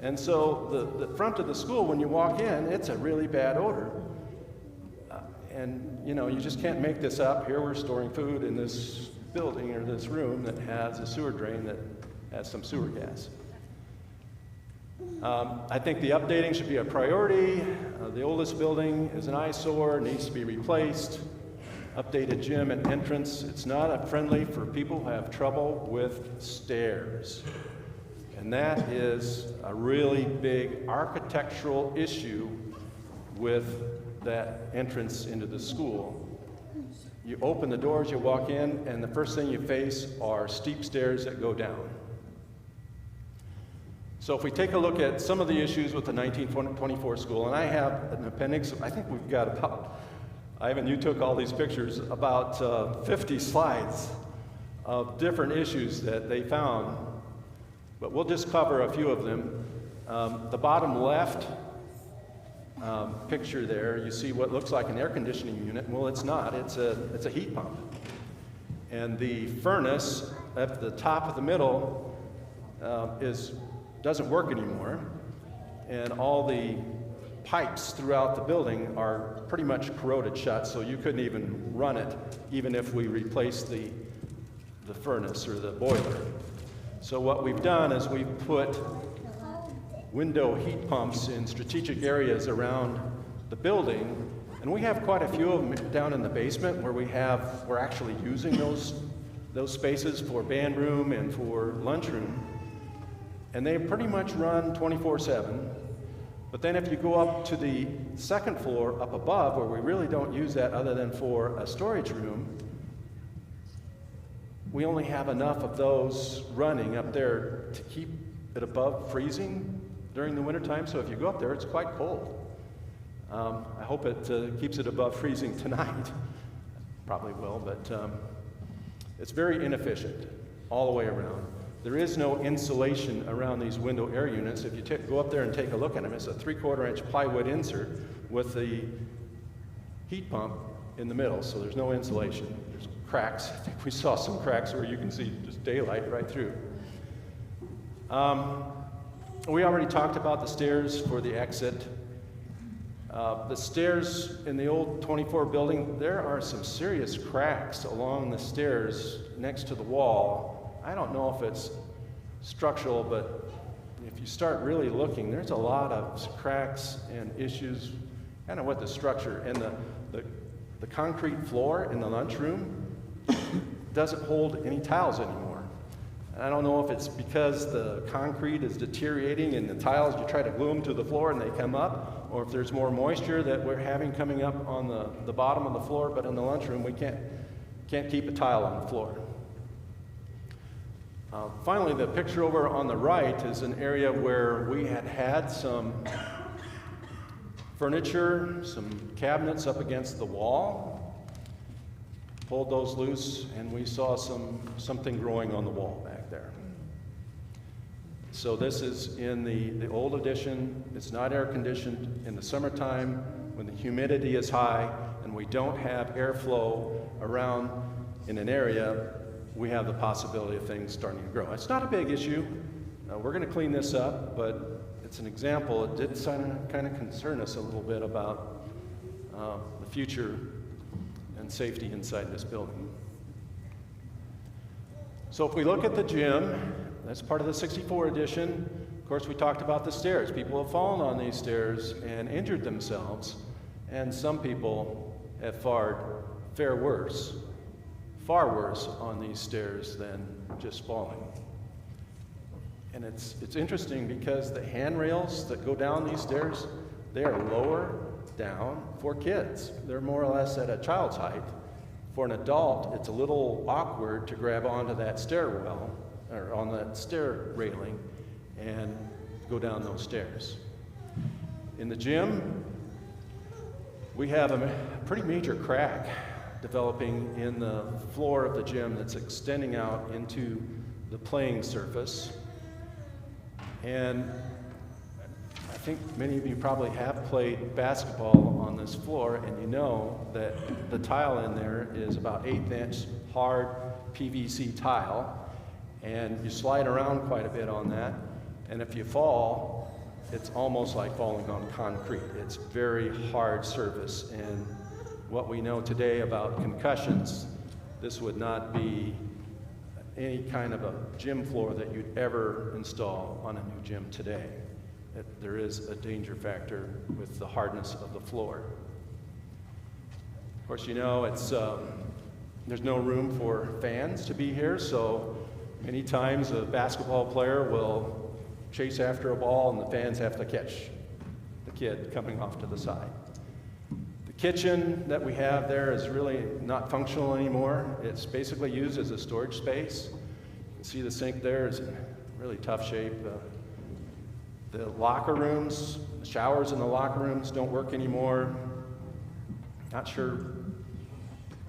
And so the front of the school, when you walk in, it's a really bad odor. And you know, you just can't make this up. Here we're storing food in this building or this room that has a sewer drain that has some sewer gas. I think the updating should be a priority. The oldest building is an eyesore, needs to be replaced. Updated gym and entrance. It's not friendly for people who have trouble with stairs. And that is a really big architectural issue with that entrance into the school. You open the doors, you walk in, and the first thing you face are steep stairs that go down. So if we take a look at some of the issues with the 1924 school, and I have an appendix, I think we've got about, Ivan, you took all these pictures, about 50 slides of different issues that they found, but we'll just cover a few of them. The bottom left picture there, you see what looks like an air conditioning unit. Well, it's not, it's a heat pump. And the furnace at the top of the middle doesn't work anymore, and all the pipes throughout the building are pretty much corroded shut, so you couldn't even run it, even if we replaced the furnace or the boiler. So what we've done is we've put window heat pumps in strategic areas around the building, and we have quite a few of them down in the basement where we're actually using those spaces for band room and for lunchroom. And they pretty much run 24/7. But then if you go up to the second floor up above, where we really don't use that other than for a storage room, we only have enough of those running up there to keep it above freezing during the wintertime. So if you go up there, it's quite cold. I hope it keeps it above freezing tonight. Probably will, but it's very inefficient all the way around. There is no insulation around these window air units. If you go up there and take a look at them, it's a 3/4 inch plywood insert with the heat pump in the middle, so there's no insulation. There's cracks. I think we saw some cracks where you can see just daylight right through. We already talked about the stairs for the exit. The stairs in the old 24 building, there are some serious cracks along the stairs next to the wall. I don't know if it's structural, but if you start really looking, there's a lot of cracks and issues kind of with the structure. And the concrete floor in the lunchroom doesn't hold any tiles anymore. And I don't know if it's because the concrete is deteriorating and the tiles, you try to glue them to the floor and they come up, or if there's more moisture that we're having coming up on the bottom of the floor, but in the lunchroom we can't keep a tile on the floor. Finally, the picture over on the right is an area where we had some furniture, some cabinets up against the wall. Pulled those loose, and we saw something growing on the wall back there. So this is in the old addition. It's not air conditioned in the summertime when the humidity is high and we don't have airflow around in an area. We have the possibility of things starting to grow. It's not a big issue. We're going to clean this up, but it's an example. It did kind of concern us a little bit about the future and safety inside this building. So if we look at the gym, that's part of the 64 edition. Of course, we talked about the stairs. People have fallen on these stairs and injured themselves, and some people have far worse on these stairs than just falling. And it's interesting because the handrails that go down these stairs, they are lower down for kids. They're more or less at a child's height. For an adult, it's a little awkward to grab onto that stairwell, or on that stair railing, and go down those stairs. In the gym, we have a pretty major crack developing in the floor of the gym that's extending out into the playing surface. And I think many of you probably have played basketball on this floor, and you know that the tile in there is about 1/8 inch hard PVC tile, and you slide around quite a bit on that, and if you fall, it's almost like falling on concrete. It's very hard surface, and what we know today about concussions, this would not be any kind of a gym floor that you'd ever install on a new gym today. There is a danger factor with the hardness of the floor. Of course, you know, there's no room for fans to be here, so many times a basketball player will chase after a ball and the fans have to catch the kid coming off to the side. The kitchen that we have there is really not functional anymore. It's basically used as a storage space. You can see the sink there is in really tough shape. The locker rooms, the showers in the locker rooms don't work anymore. Not sure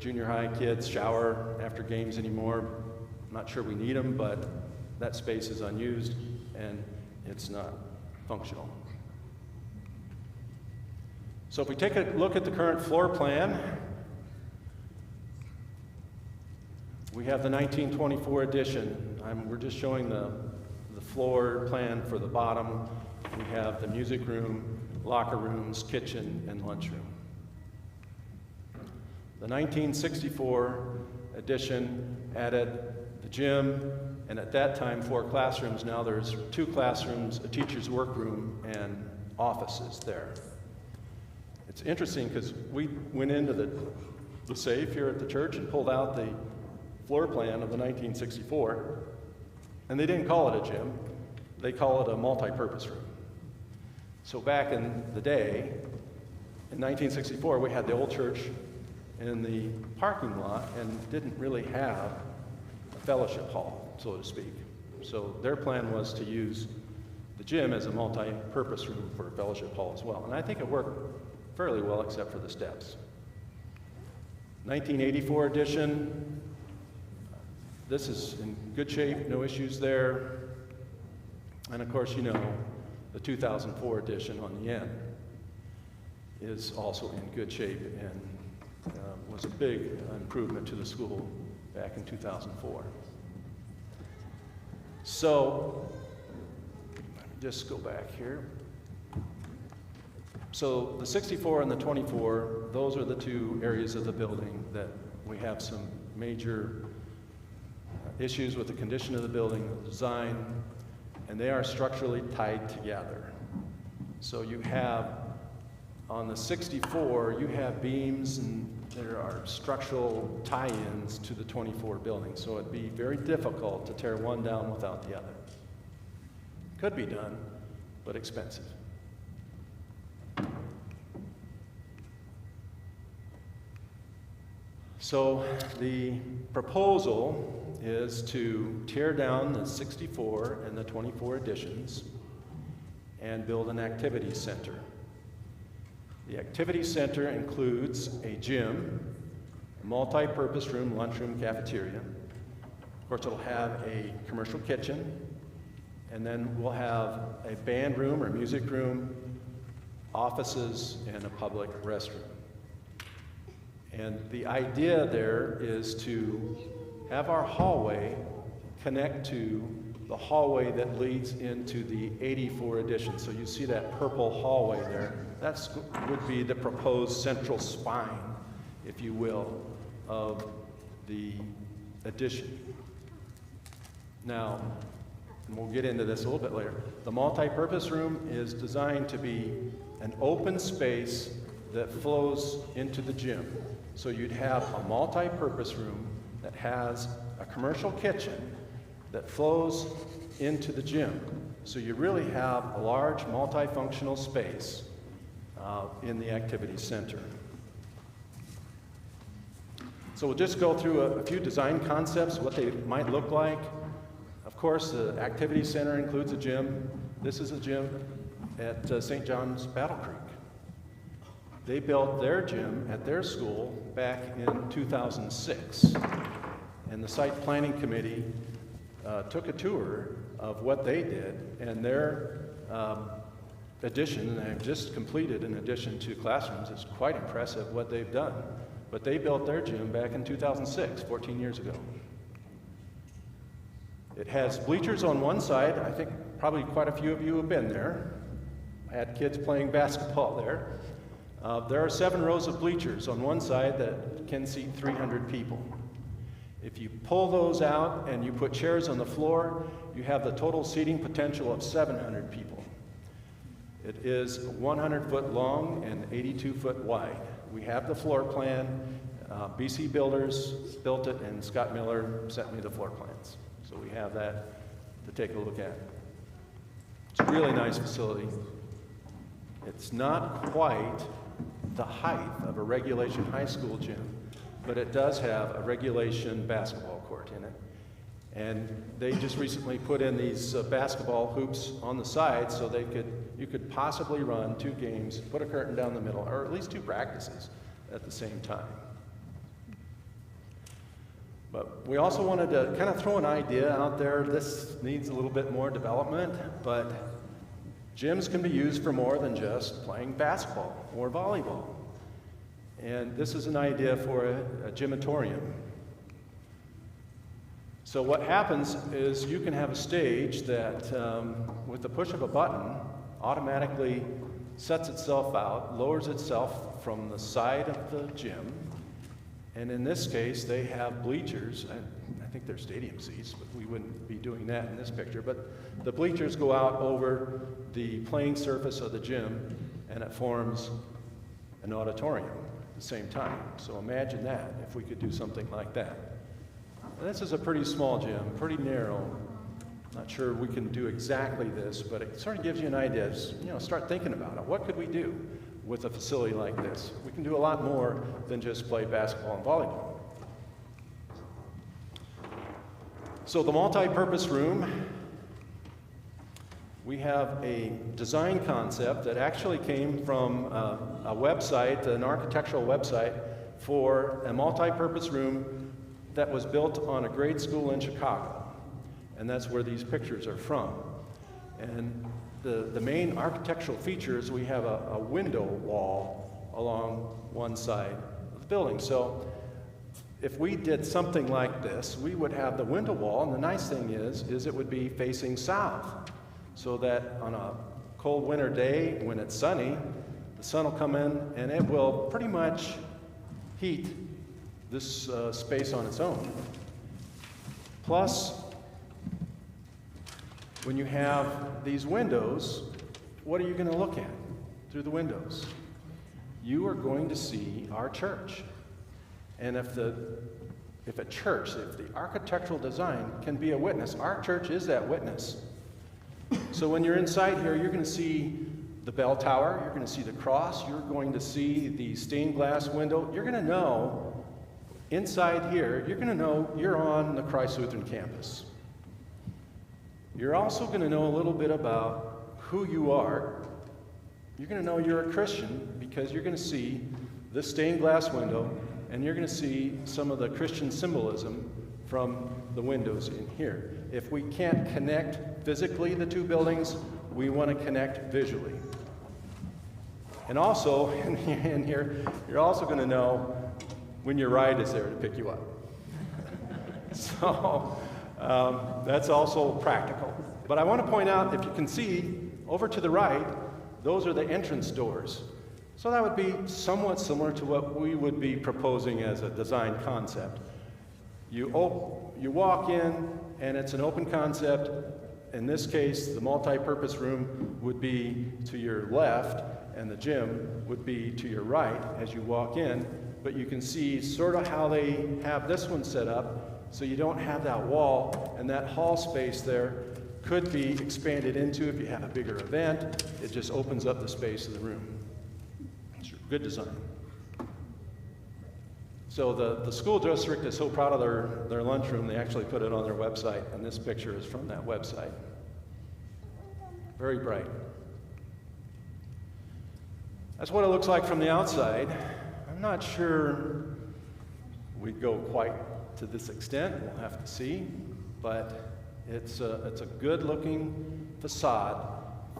junior high kids shower after games anymore. Not sure we need them, but that space is unused and it's not functional. So if we take a look at the current floor plan, we have the 1924 edition. We're just showing the floor plan for the bottom. We have the music room, locker rooms, kitchen, and lunchroom. The 1964 edition added the gym, and at that time 4 classrooms. Now there's 2 classrooms, a teacher's workroom, and offices there. It's interesting because we went into the safe here at the church and pulled out the floor plan of the 1964, and they didn't call it a gym, they call it a multi-purpose room. So back in the day, in 1964, we had the old church in the parking lot and didn't really have a fellowship hall, so to speak. So their plan was to use the gym as a multi-purpose room for a fellowship hall as well. And I think it worked fairly well except for the steps. 1984 edition, this is in good shape, no issues there. And of course, you know, the 2004 edition on the end is also in good shape and was a big improvement to the school back in 2004. So, let me just go back here. So the 64 and the 24, those are the 2 areas of the building that we have some major issues with the condition of the building, the design, and they are structurally tied together. So you have, on the 64, you have beams and there are structural tie-ins to the 24 building. So it'd be very difficult to tear one down without the other. Could be done, but expensive. So the proposal is to tear down the 64 and the 24 editions and build an activity center. The activity center includes a gym, a multi-purpose room, lunchroom, cafeteria. Of course, it'll have a commercial kitchen, and then we'll have a band room or music room, offices, and a public restroom. And the idea there is to have our hallway connect to the hallway that leads into the 84 edition. So you see that purple hallway there. That would be the proposed central spine, if you will, of the addition. Now, and we'll get into this a little bit later, the multi-purpose room is designed to be an open space that flows into the gym. So you'd have a multi-purpose room that has a commercial kitchen that flows into the gym. So you really have a large multifunctional space in the activity center. So we'll just go through a few design concepts, what they might look like. Of course, the activity center includes a gym. This is a gym at St. John's Battle Creek. They built their gym at their school back in 2006. And the site planning committee took a tour of what they did, and their addition, and they've just completed an addition to classrooms. It's quite impressive what they've done. But they built their gym back in 2006, 14 years ago. It has bleachers on one side. I think probably quite a few of you have been there. I had kids playing basketball there. There are 7 rows of bleachers on one side that can seat 300 people. If you pull those out and you put chairs on the floor, you have the total seating potential of 700 people. It is 100 foot long and 82 foot wide. We have the floor plan. BC Builders built it, and Scott Miller sent me the floor plans. So we have that to take a look at. It's a really nice facility. It's not quite the height of a regulation high school gym, but it does have a regulation basketball court in it. And they just recently put in these basketball hoops on the side so you could possibly run 2 games, put a curtain down the middle, or at least 2 practices at the same time. But we also wanted to kind of throw an idea out there. This needs a little bit more development, but gyms can be used for more than just playing basketball or volleyball. And this is an idea for a gymnatorium. So what happens is you can have a stage that, with the push of a button, automatically sets itself out, lowers itself from the side of the gym. And in this case, they have bleachers. I think they're stadium seats, but we wouldn't be doing that in this picture. But the bleachers go out over the playing surface of the gym, and it forms an auditorium at the same time. So imagine that, if we could do something like that. And this is a pretty small gym, pretty narrow. Not sure we can do exactly this, but it sort of gives you an idea. Just, start thinking about it. What could we do with a facility like this? We can do a lot more than just play basketball and volleyball. So the multi-purpose room, we have a design concept that actually came from a website, an architectural website, for a multi-purpose room that was built on a grade school in Chicago. And that's where these pictures are from. And the main architectural features, we have a window wall along one side of the building. So if we did something like this, we would have the window wall, and the nice thing is it would be facing south, so that on a cold winter day when it's sunny, the sun will come in and it will pretty much heat this space on its own. Plus, when you have these windows, what are you going to look at through the windows? You are going to see our church. And if the architectural design can be a witness, our church is that witness. So when you're inside here, you're going to see the bell tower, you're going to see the cross, you're going to see the stained glass window. You're going to know, inside here, you're going to know you're on the Christ Lutheran campus. You're also going to know a little bit about who you are. You're going to know you're a Christian because you're going to see this stained glass window, and you're going to see some of the Christian symbolism from the windows in here. If we can't connect physically the 2 buildings, we want to connect visually. And also, in here, you're also going to know when your ride is there to pick you up. So that's also practical. But I want to point out, if you can see, over to the right, those are the entrance doors. So that would be somewhat similar to what we would be proposing as a design concept. You walk in, and it's an open concept, in this case, the multi-purpose room would be to your left, and the gym would be to your right as you walk in. But you can see sort of how they have this one set up, so you don't have that wall, and that hall space there could be expanded into if you have a bigger event. It just opens up the space of the room. It's a good design. So the school district is so proud of their lunchroom, they actually put it on their website, and this picture is from that website. Very bright. That's what it looks like from the outside. I'm not sure we'd go quite to this extent. We'll have to see, but it's a good-looking facade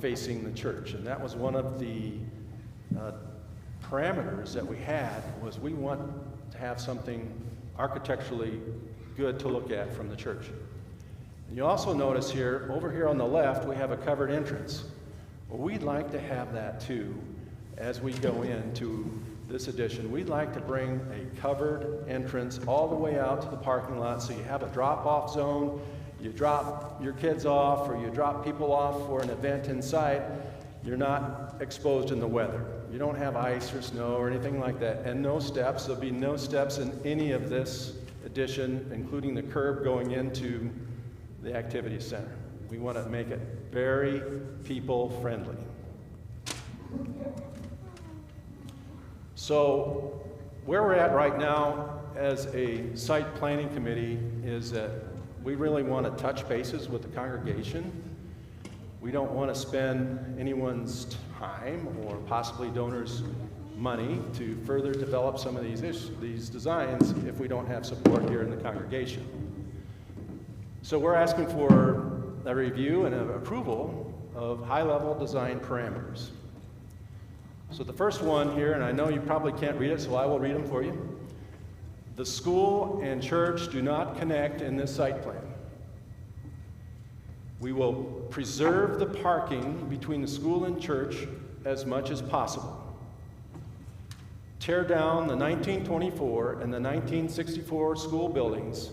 facing the church, and that was one of the parameters that we had. Was we want to have something architecturally good to look at from the church. And you also notice here, over here on the left, we have a covered entrance. Well, we'd like to have that too as we go into this addition. We'd like to bring a covered entrance all the way out to the parking lot, so you have a drop-off zone. You drop your kids off, or you drop people off for an event inside, you're not exposed in the weather. You don't have ice or snow or anything like that, and no steps. There'll be no steps in any of this addition, including the curb going into the activity center. We want to make it very people-friendly. So where we're at right now as a site planning committee is that we really want to touch bases with the congregation. We don't want to spend anyone's time or possibly donors' money to further develop some of these designs if we don't have support here in the congregation. So we're asking for a review and an approval of high-level design parameters. So the first one here, and I know you probably can't read it, so I will read them for you. The school and church do not connect in this site plan. We will preserve the parking between the school and church as much as possible. Tear down the 1924 and the 1964 school buildings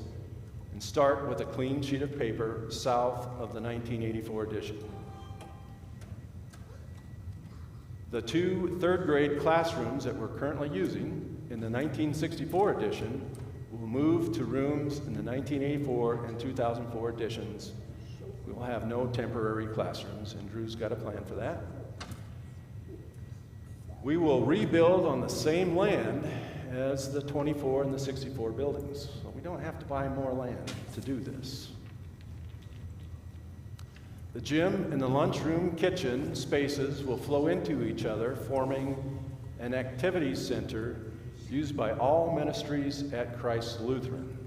and start with a clean sheet of paper south of the 1984 addition. The 2 third-grade classrooms that we're currently using in the 1964 edition will move to rooms in the 1984 and 2004 editions. We will have no temporary classrooms, and Drew's got a plan for that. We will rebuild on the same land as the 24 and the 64 buildings, so we don't have to buy more land to do this. The gym and the lunchroom kitchen spaces will flow into each other, forming an activities center used by all ministries at Christ Lutheran.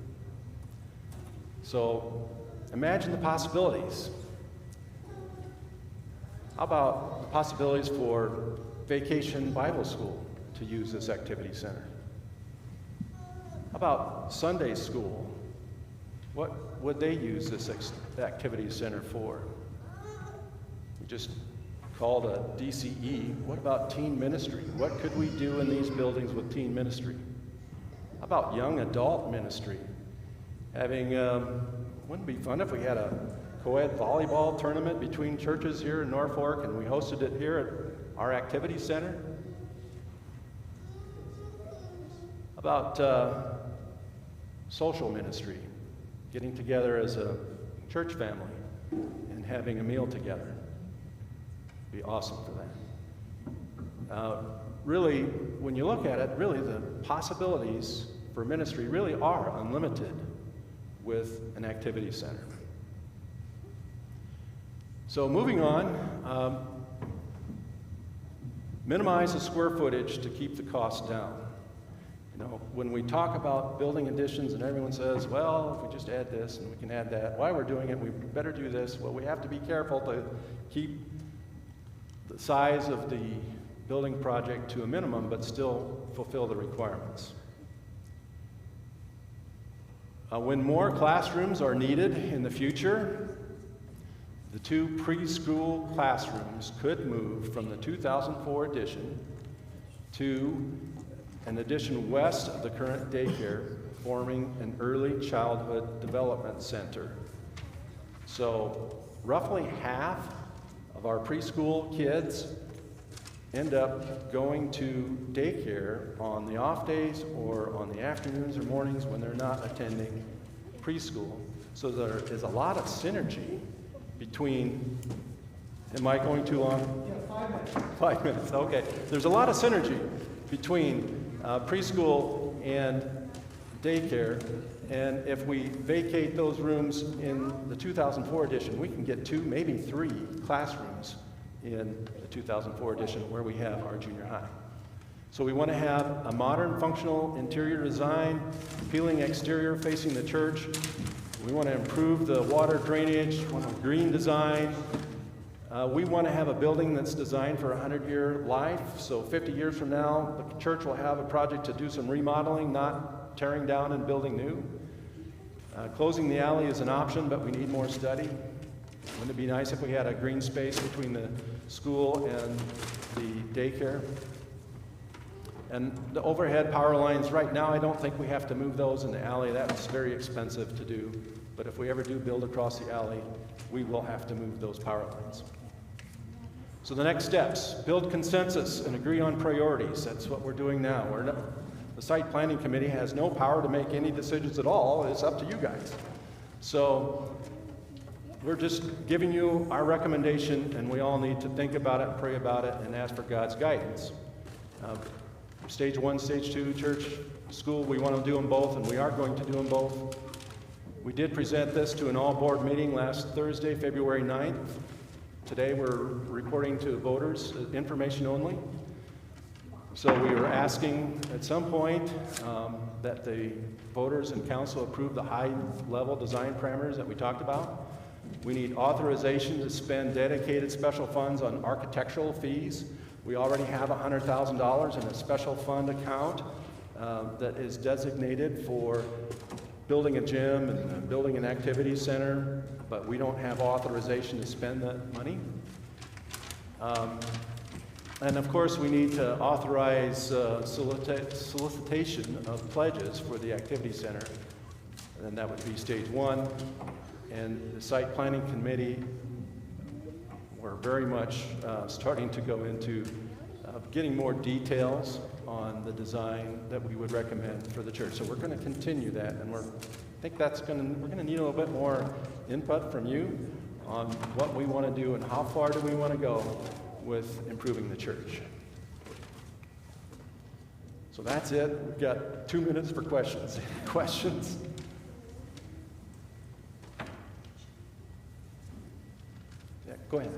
So imagine the possibilities. How about the possibilities for Vacation Bible School to use this activity center? How about Sunday school? What would they use this activity center for? We just called a DCE. What about teen ministry? What could we do in these buildings with teen ministry? How about young adult ministry? Having, wouldn't it be fun if we had a co-ed volleyball tournament between churches here in Norfolk and we hosted it here at our activity center? About social ministry, getting together as a church family and having a meal together. Be awesome for that. Really, when you look at it, really the possibilities for ministry really are unlimited with an activity center. So moving on, minimize the square footage to keep the cost down. You know, when we talk about building additions and everyone says, well, if we just add this and we can add that, why we're doing it, we better do this. Well, we have to be careful to keep the size of the building project to a minimum, but still fulfill the requirements. When more classrooms are needed in the future, the 2 preschool classrooms could move from the 2004 addition to an addition west of the current daycare, forming an early childhood development center. So roughly half of our preschool kids end up going to daycare on the off days or on the afternoons or mornings when they're not attending preschool. So there is a lot of synergy between, am I going too long? Yeah, 5 minutes. 5 minutes, okay. There's a lot of synergy between preschool and daycare, and if we vacate those rooms in the 2004 edition, we can get 2, maybe 3 classrooms in the 2004 edition where we have our junior high. So we want to have a modern, functional interior design, appealing exterior facing the church. We want to improve the water drainage, we want a green design. We want to have a building that's designed for a 100-year life, so 50 years from now, the church will have a project to do some remodeling, not tearing down and building new. Closing the alley is an option, but we need more study. Wouldn't it be nice if we had a green space between the school and the daycare? And the overhead power lines, right now, I don't think we have to move those in the alley. That's very expensive to do. But if we ever do build across the alley, we will have to move those power lines. So the next steps, build consensus and agree on priorities. That's what we're doing now. The site planning committee has no power to make any decisions at all. It's up to you guys. So we're just giving you our recommendation, and we all need to think about it, pray about it, and ask for God's guidance. Stage 1, Stage 2, church, school, we want to do them both, and we are going to do them both. We did present this to an all-board meeting last Thursday, February 9th. Today we're reporting to voters, information only. So we were asking at some point that the voters and council approve the high-level design parameters that we talked about. We need authorization to spend dedicated special funds on architectural fees. We already have $100,000 in a special fund account that is designated for building a gym and building an activity center, but we don't have authorization to spend that money. And of course, we need to authorize solicitation of pledges for the activity center, and that would be stage 1. And the site planning committee, we're very much starting to go into getting more details on the design that we would recommend for the church. So we're going to continue that, and I think we're going to need a little bit more input from you on what we want to do and how far do we want to go with improving the church. So that's it. We've got 2 minutes for questions. Questions? Yeah, go ahead.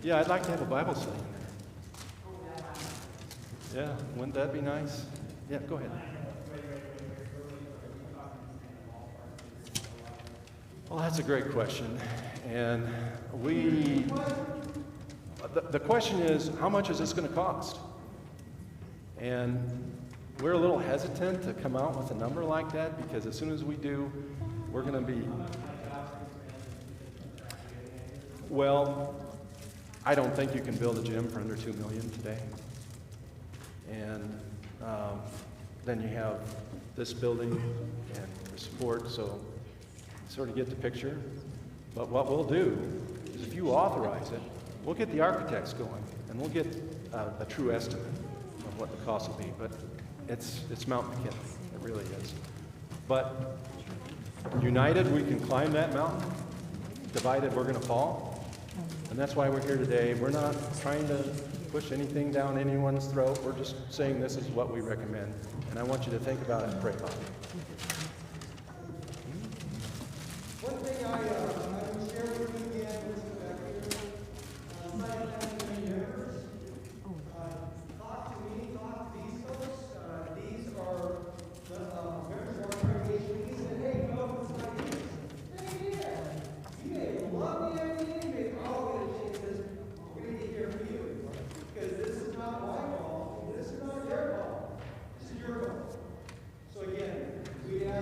Yeah, I'd like to have a Bible study in there. Yeah, wouldn't that be nice? Yeah, go ahead. Well, that's a great question. And the question is, how much is this going to cost? And we're a little hesitant to come out with a number like that, because as soon as we do, we're going to be, well, I don't think you can build a gym for under $2 million today. And then you have this building and the support, so sort of get the picture. But what we'll do is, if you authorize it, we'll get the architects going, and we'll get a true estimate of what the cost will be. But it's Mount McKinley, it really is. But united, we can climb that mountain. Divided, we're going to fall. And that's why we're here today. We're not trying to push anything down anyone's throat. We're just saying this is what we recommend. And I want you to think about it and pray about it. One thing I will share with you again is back here, site planning members, talk to me, talk to these folks. These are the members of our congregation. He said, hey, come up with some ideas. Hey, yeah, you may love the idea, you may all get a chance. We're going to get here for you, because this is not my call, this is not your call, this is your call. So again, we ask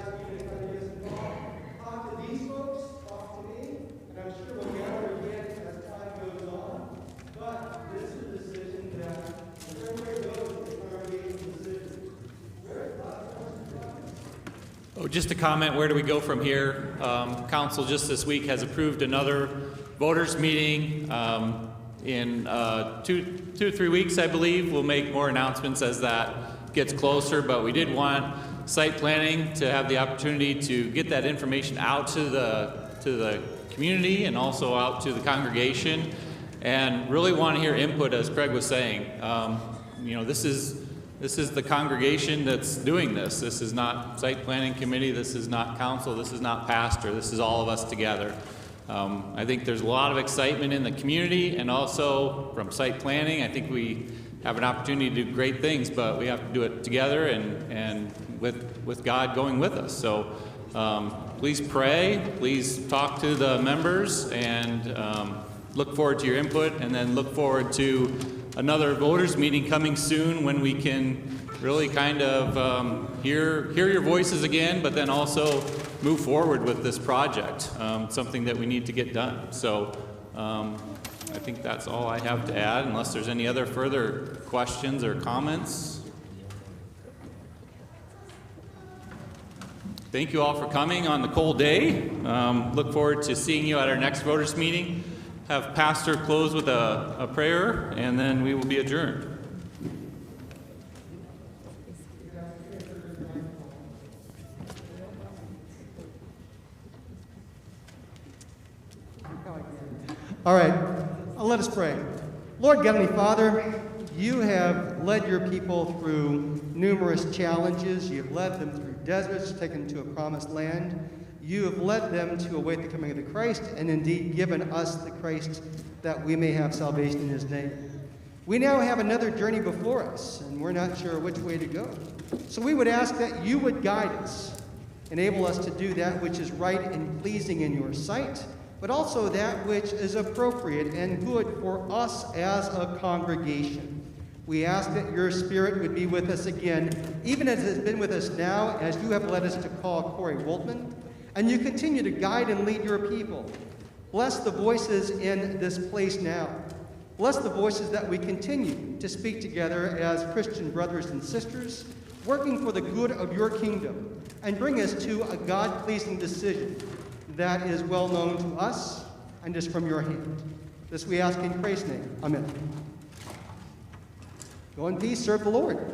Oh, just a comment, where do we go from here? Council just this week has approved another voters meeting. In 2 or 3 weeks, I believe. We'll make more announcements as that gets closer, but we did want site planning to have the opportunity to get that information out to the community and also out to the congregation, and really want to hear input, as Craig was saying. You know, this is the congregation that's doing this. This is not site planning committee, this is not council, this is not pastor, this is all of us together. I think there's a lot of excitement in the community and also from site planning. I think we have an opportunity to do great things, but we have to do it together and with God going with us. So please pray, please talk to the members, and look forward to your input, and then look forward to another voters meeting coming soon when we can really kind of hear your voices again, but then also move forward with this project, something that we need to get done. So I think that's all I have to add, unless there's any other further questions or comments. Thank you all for coming on the cold day. Look forward to seeing you at our next voters meeting. Have Pastor close with a prayer, and then we will be adjourned. All right, let us pray. Lord God, Heavenly Father, you have led your people through numerous challenges. You have led them through deserts, taken to a promised land. You have led them to await the coming of the Christ, and indeed given us the Christ that we may have salvation in his name. We now have another journey before us, and we're not sure which way to go. So we would ask that you would guide us, enable us to do that which is right and pleasing in your sight, but also that which is appropriate and good for us as a congregation. We ask that your Spirit would be with us again, even as it has been with us now, as you have led us to call Corey Woltman, and you continue to guide and lead your people. Bless the voices in this place now. Bless the voices that we continue to speak together as Christian brothers and sisters, working for the good of your kingdom, and bring us to a God-pleasing decision that is well known to us and is from your hand. This we ask in Christ's name. Amen. Go in peace, serve the Lord.